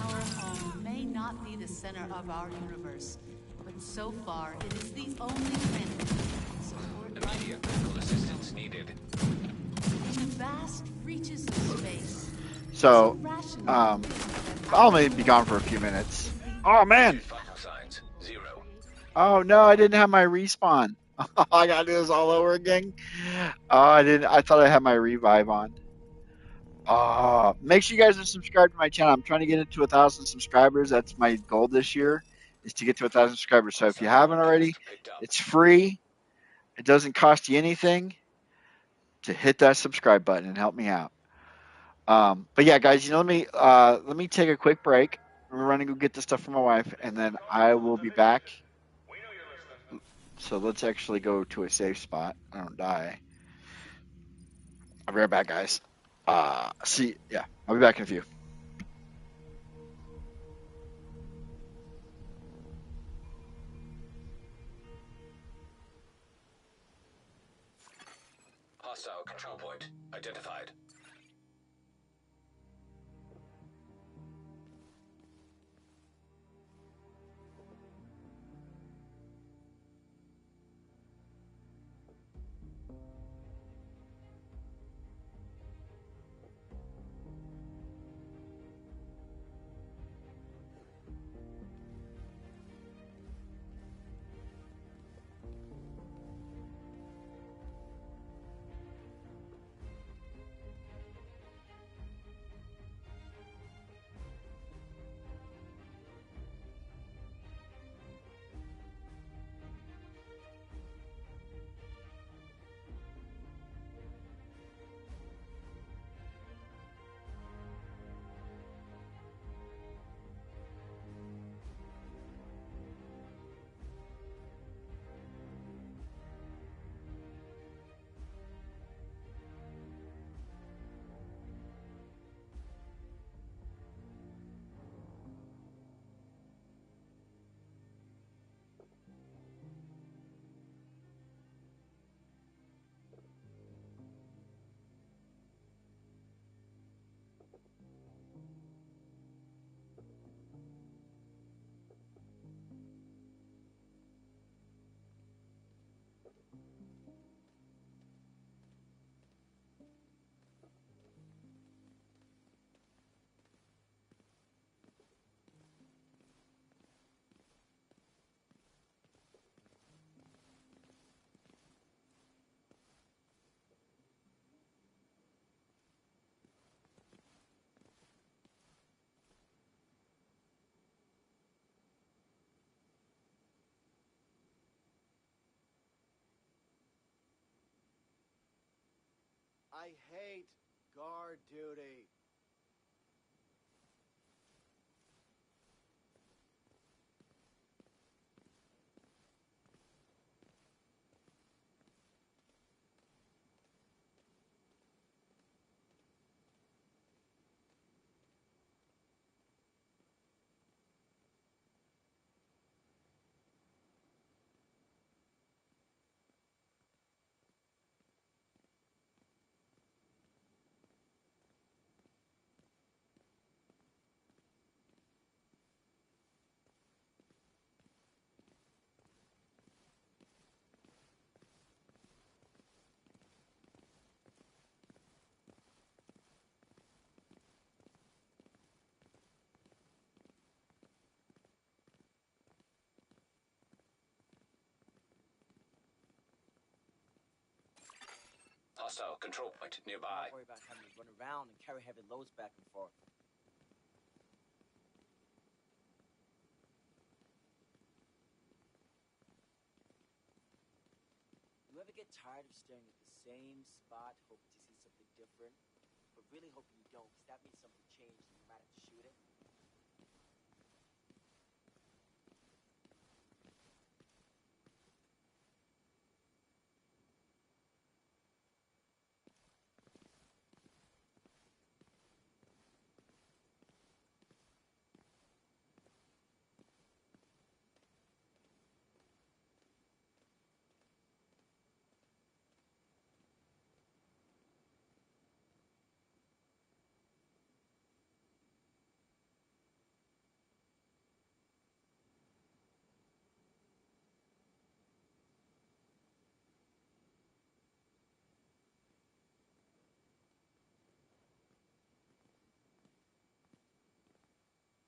our home may not be the center of our universe, but so far it is the only planet that can support life. Immediate medical assistance needed. In the vast reaches of space. So I'll maybe be gone for a few minutes. Oh man. Vital signs 0. Oh no, I didn't have my respawn. I gotta do this all over again. Oh, I didn't. I thought I had my revive on. Make sure you guys are subscribed to my channel. I'm trying to get it to 1,000 subscribers. That's my goal this year. is to get to 1,000 subscribers. So if you haven't already, it's free. It doesn't cost you anything to hit that subscribe button and help me out. But yeah, guys, let me take a quick break. We're running to go get the stuff from my wife, and then I will be back. So let's actually go to a safe spot. I don't die. I'll be right back, guys. I'll be back in a few. Hostile control point identified. I hate guard duty. Hostile control point nearby. Don't worry about having to run around and carry heavy loads back and forth. You ever get tired of staring at the same spot, hoping to see something different, but really hoping you don't, because that means something changed and you might have to shoot it?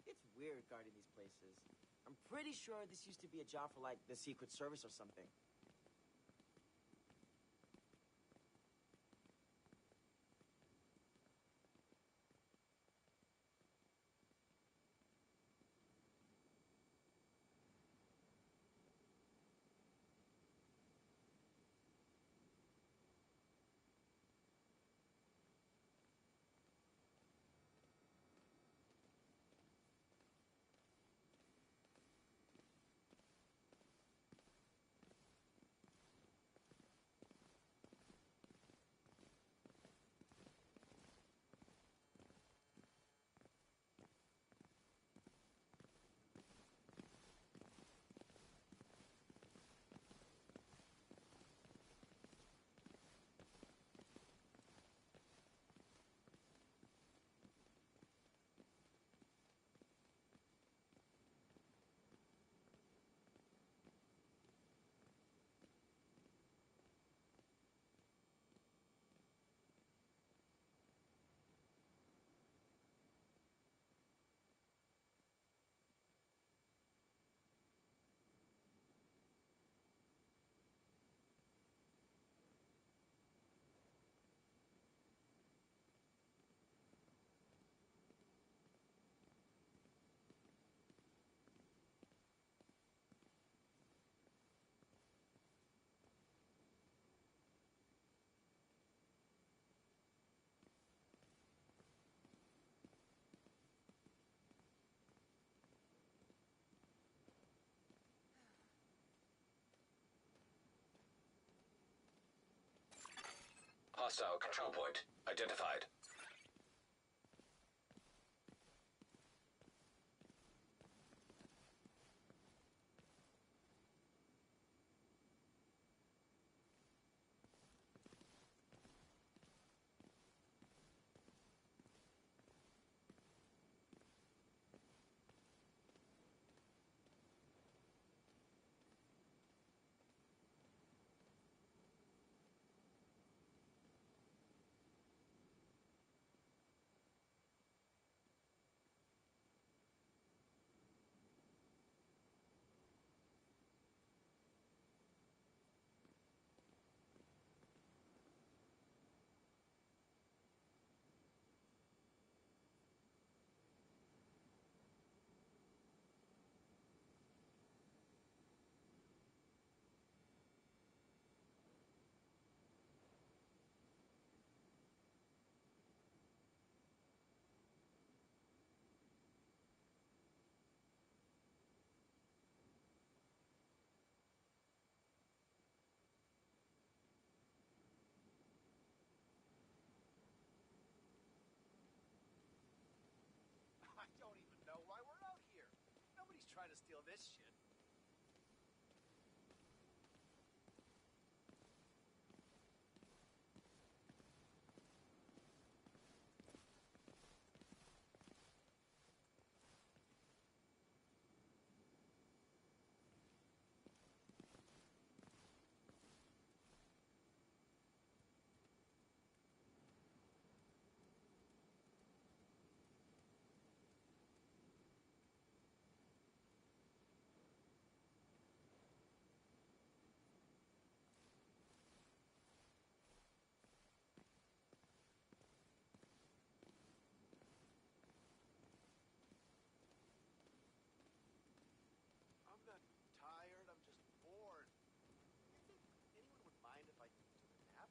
It's weird guarding these places. I'm pretty sure this used to be a job for, like, the Secret Service or something. Hostile control point identified. I don't even know why we're out here. Nobody's trying to steal this shit. I'm not tired, I'm just bored. You think anyone would mind if I took a nap?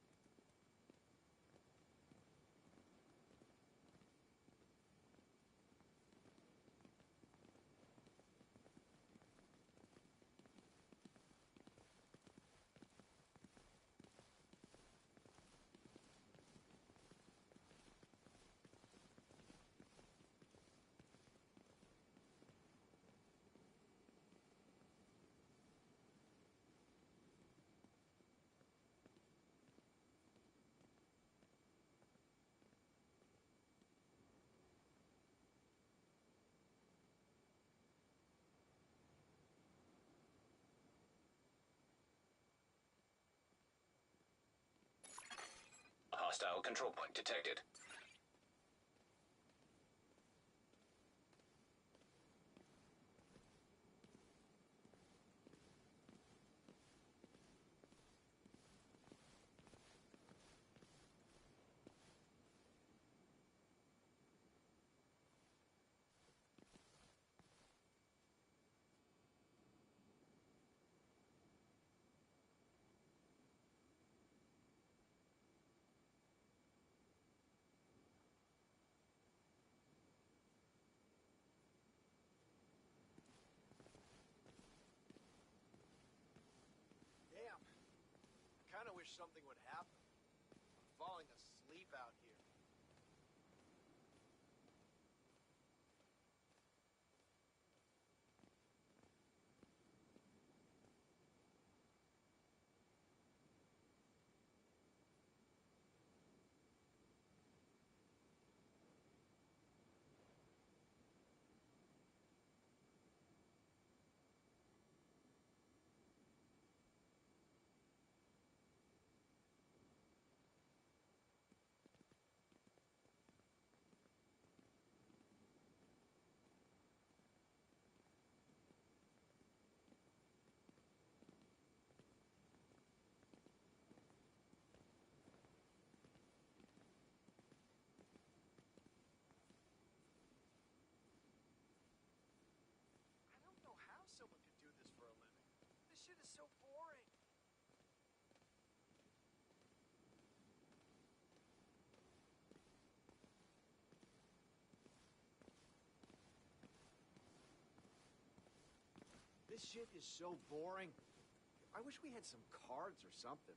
Hostile control point detected. Damn. I kinda wish something would happen. I'm falling asleep out here. I don't know how someone could do this for a living. This shit is so boring. This shit is so boring. I wish we had some cards or something.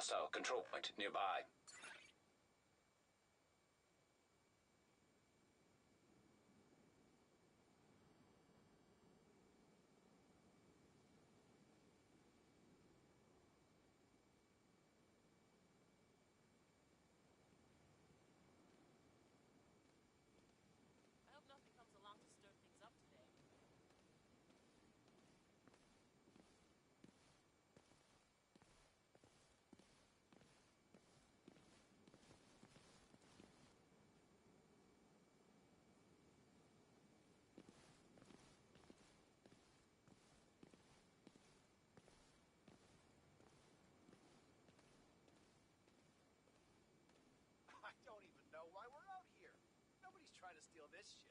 hostile control point nearby. I hope nothing comes along to stir things up today. I don't even know why we're out here. Nobody's trying to steal this shit.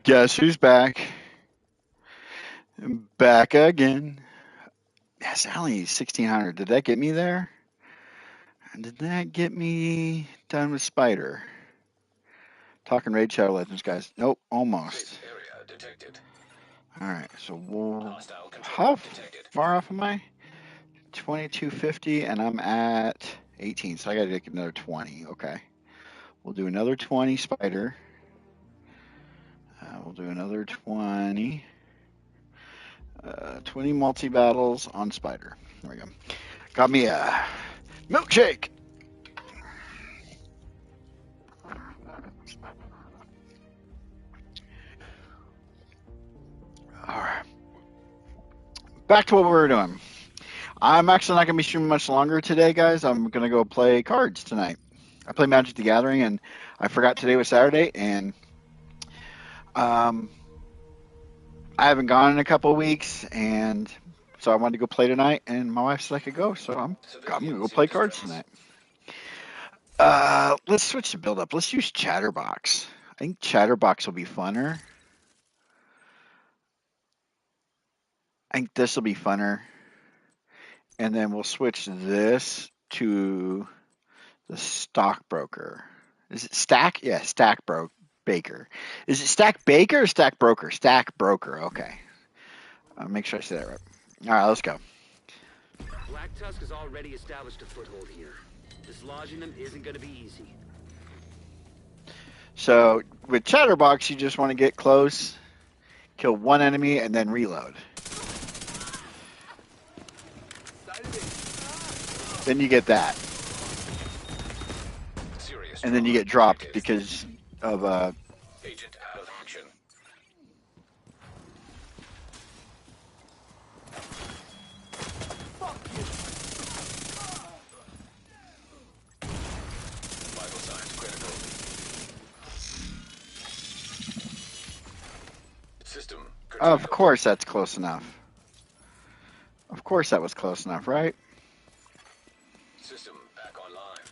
Guess who's back? Back again. That's only 1,600. Did that get me there? Did that get me done with Spider? Talking Raid Shadow Legends, guys. Nope, almost. Safe area detected. All right, so we'll, Hostile control how detected. far off am I? 2250, and I'm at 18, so I got to get another 20. Okay, we'll do another 20 Spider. We'll do another 20. 20 multi battles on Spider. There we go. Got me a milkshake. All right. Back to what we were doing. I'm actually not going to be streaming much longer today, guys. I'm going to go play cards tonight. I play Magic the Gathering, and I forgot today was Saturday, and I haven't gone in a couple of weeks, and so I wanted to go play tonight, and my wife said I could go, so I'm going to go play cards tonight. Let's switch the build up. Let's use Chatterbox. I think Chatterbox will be funner. I think this will be funner. And then we'll switch this to the Stockbroker. Is it Stack? Yeah, Baker. Is it Stack Baker or Stack Broker? Stack Broker. Okay. I'll make sure I say that right. All right, let's go. Black Tusk has already established a foothold here. Dislodging them isn't going to be easy. So with Chatterbox, you just want to get close, kill one enemy, and then reload. Then you get that. And then you get dropped because of Agent out of action. Vital signs critical. System. Of course that's close enough. Of course that was close enough, right? System back online.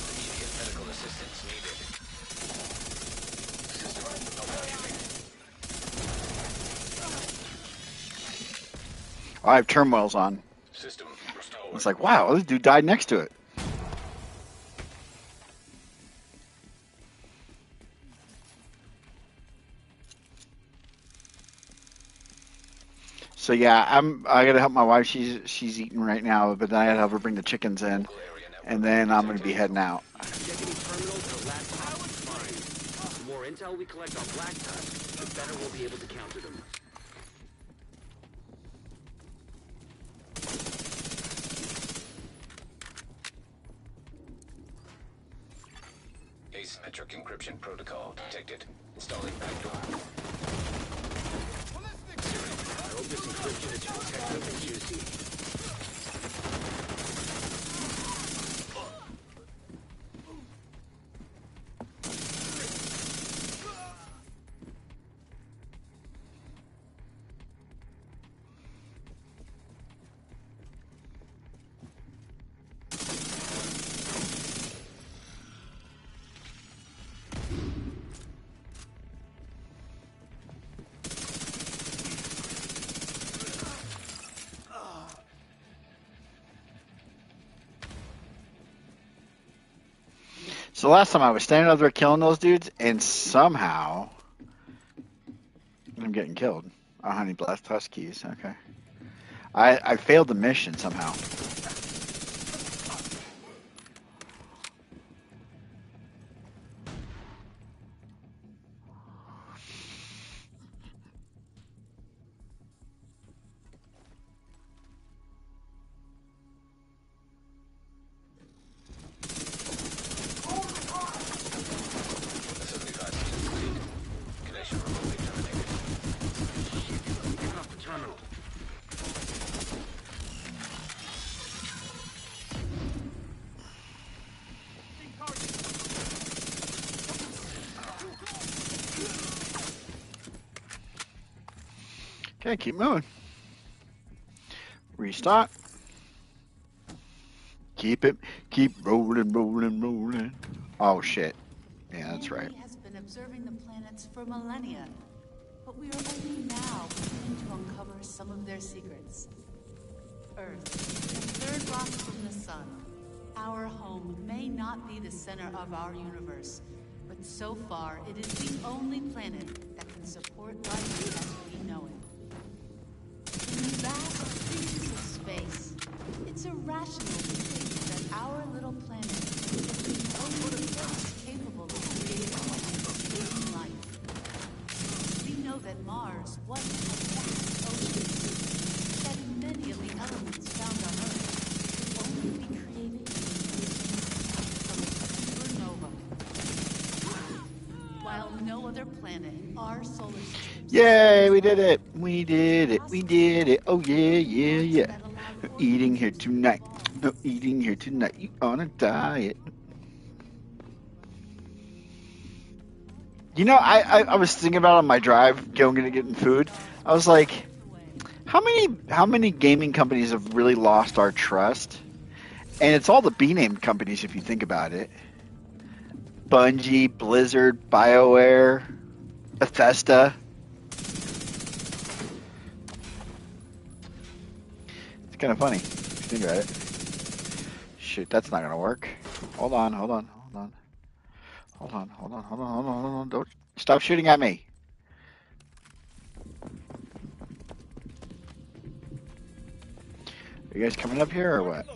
Immediate medical assistance needed. System malfunctioning. I have turmoils on. System restored. It's like, wow, this dude died next to it. So yeah, I gotta help my wife. She's eating right now, but then I gotta have her bring the chickens in, and then I'm gonna be heading out. Checking terminals or laptops is fine. The more intel we collect on Black Tusk, the better we'll be able to counter them. Asymmetric encryption protocol detected. Installing backdoor. I hope this encryption is protected and juicy. So last time I was standing out there killing those dudes, and somehow I'm getting killed. Oh, honey, blast Huskies. Okay. I failed the mission somehow. Connection remotely terminated. Get off the terminal. Okay, keep moving. Restock. Keep rolling, rolling, rolling. Oh shit. Yeah, that's right. Humanity has been observing the planets for millennia, but we are only now beginning to uncover some of their secrets. Earth, the third rock from the sun. Our home may not be the center of our universe, but so far it is the only planet that can support life as we know it. In the vast reaches of space, it's irrational to think that our little planet is the only place capable of creating and sustaining life. We know that Mars wasn't a vast ocean, that many of the elements found on Earth could only be created from a supernova. While no other planet in our solar system. Yay, we did it. We did it. We did it. Oh yeah, yeah, yeah. Eating here tonight. No eating here tonight. You on a diet. You know, I was thinking about on my drive getting food. I was like, how many gaming companies have really lost our trust? And it's all the B-named companies if you think about it. Bungie, Blizzard, BioWare, Bethesda. It's kind of funny if you think about it. Shoot, that's not gonna work. Hold on. Don't stop shooting at me. Are you guys coming up here or what?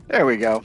There we go.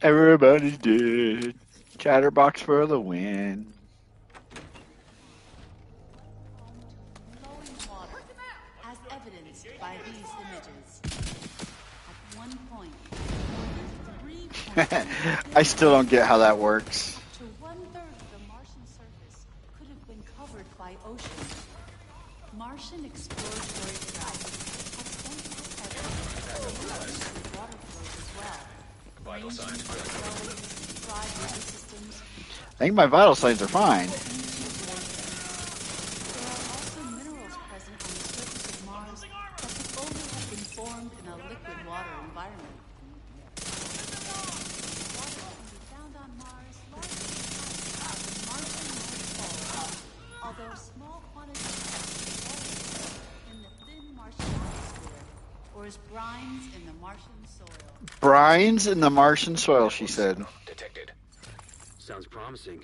Everybody's dead. Chatterbox for the win. As evidenced by these images. At one point, I still don't get how that works. to one-third of the Martian surface could have been covered by ocean. Martian exploratory craft have sent out evidence of water flows as well. Vital signs critical. I think my vital signs are fine. There are also minerals present on the surface of Mars that could only have been formed in a liquid water environment. Water can be found on Mars largely at the Martian North Pole, although small quantities are developed in the thin Martian atmosphere, or as brines in the Martian soil. Brines in the Martian soil, she said. Detected. Sounds promising.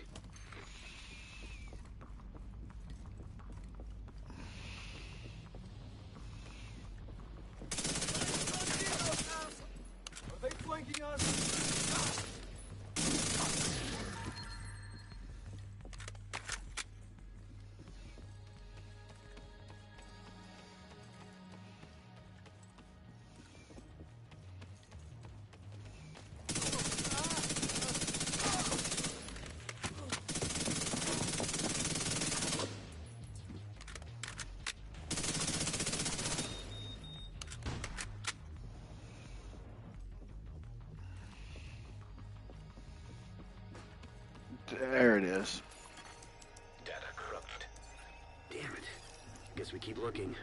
Are they flanking us? There it is. Data corrupted. Damn it. Guess we keep looking.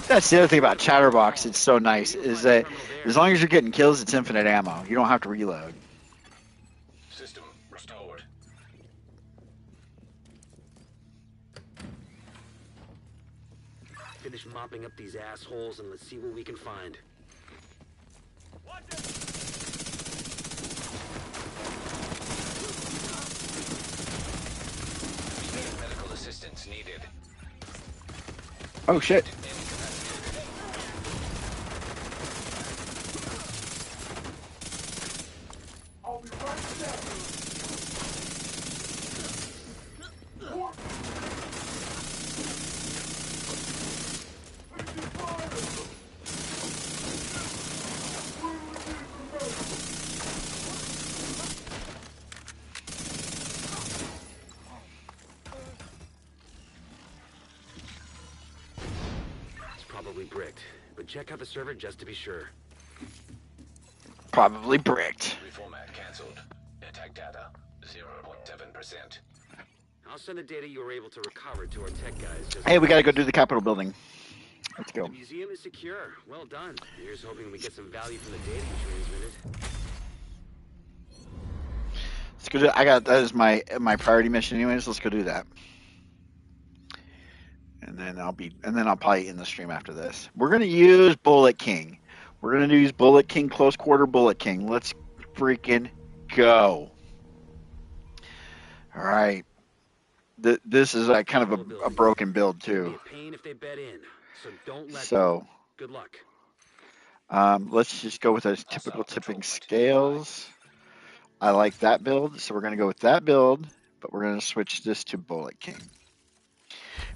That's the other thing about Chatterbox. It's so nice is that as long as you're getting kills, it's infinite ammo. You don't have to reload. System restored. Finish mopping up these assholes and let's see what we can find. Medical assistance needed. Oh shit. It's probably bricked, but check out the server just to be sure. Probably bricked. Reformat cancelled. Attack data 0.7%. I'll send the data you were able to recover to our tech guys. Just Hey, we gotta go do the Capitol building. Let's go. The museum is secure. Well done. Here's hoping we get some value from the data you transmitted. Let's go do. I got that is my priority mission, anyways. Let's go do that. And then I'll probably end the stream after this. We're gonna use Bullet King. We're gonna use Bullet King, close quarter Bullet King. Let's freaking go. All right. This is like kind of a broken build It'll too. be a pain if they bet in, so don't let So them. Good luck. let's just go with those typical tipping scales. I like that build, so we're gonna go with that build, but we're gonna switch this to Bullet King.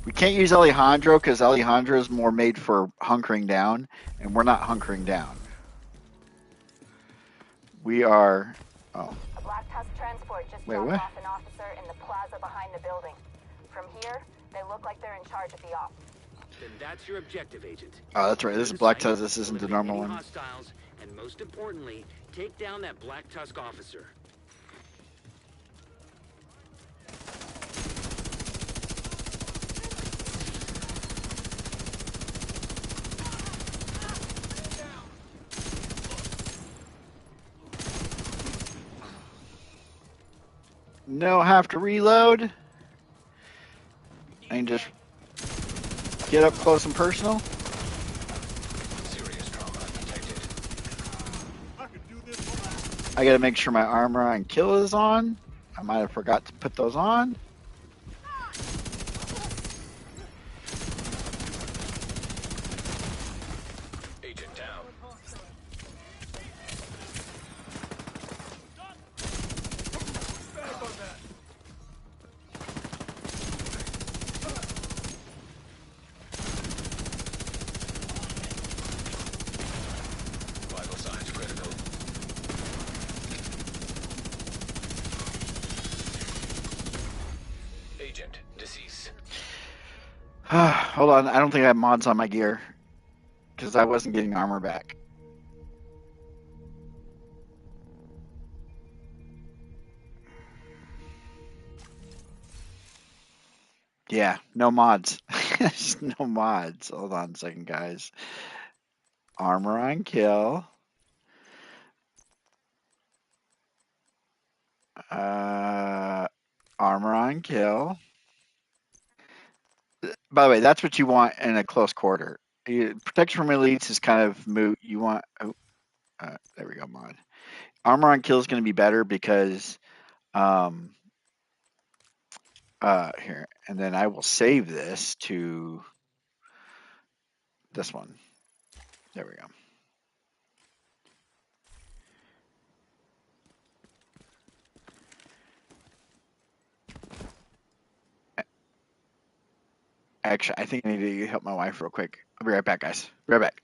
We can't use Alejandro because Alejandro is more made for hunkering down, and we're not hunkering down. We are. Oh. A Black Tusk transport just Wait, dropped what? off an officer in the plaza behind the building. From here, they look like they're in charge of the op. Then that's your objective, Agent. Oh, that's right. This is Black Tusk. This isn't the Eliminate normal any one. hostiles, and most importantly, take down that Black Tusk officer. No, have to reload. And just get up close and personal. Serious trauma detected. I gotta make sure my armor on kill is on. I might have forgot to put those on. Agent down. Vital signs critical. Agent deceased. Hold on, I don't think I have mods on my gear because I wasn't getting armor back. Yeah, no mods. Just no mods. Hold on a second, guys. Armor on kill. Armor on kill. By the way, that's what you want in a close quarter. Protection from elites is kind of moot. You want. Oh, there we go, mod. Armor on kill is going to be better because. Here, and then I will save this to this one. There we go. Actually, I think I need to help my wife real quick. I'll be right back, guys. Be right back.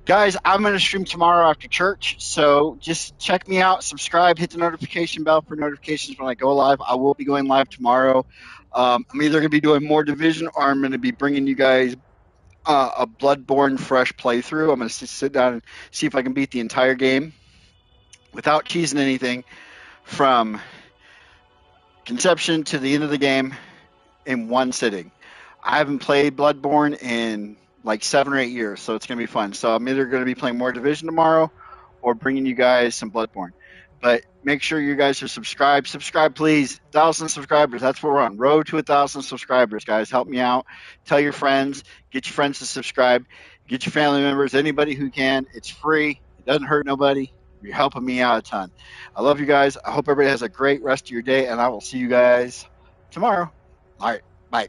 Guys, I'm going to stream tomorrow after church, so just check me out, subscribe, hit the notification bell for notifications when I go live. I will be going live tomorrow. I'm either going to be doing more Division or I'm going to be bringing you guys a Bloodborne fresh playthrough. I'm going to sit down and see if I can beat the entire game without cheesing anything from conception to the end of the game in one sitting. I haven't played Bloodborne in like 7 or 8 years, so it's going to be fun. So I'm either going to be playing more Division tomorrow or bringing you guys some Bloodborne. But make sure you guys are subscribed. Subscribe, please. 1,000 subscribers. That's what we're on. Road to 1,000 subscribers, guys. Help me out. Tell your friends. Get your friends to subscribe. Get your family members. Anybody who can. It's free. It doesn't hurt nobody. You're helping me out a ton. I love you guys. I hope everybody has a great rest of your day, and I will see you guys tomorrow. All right. Bye.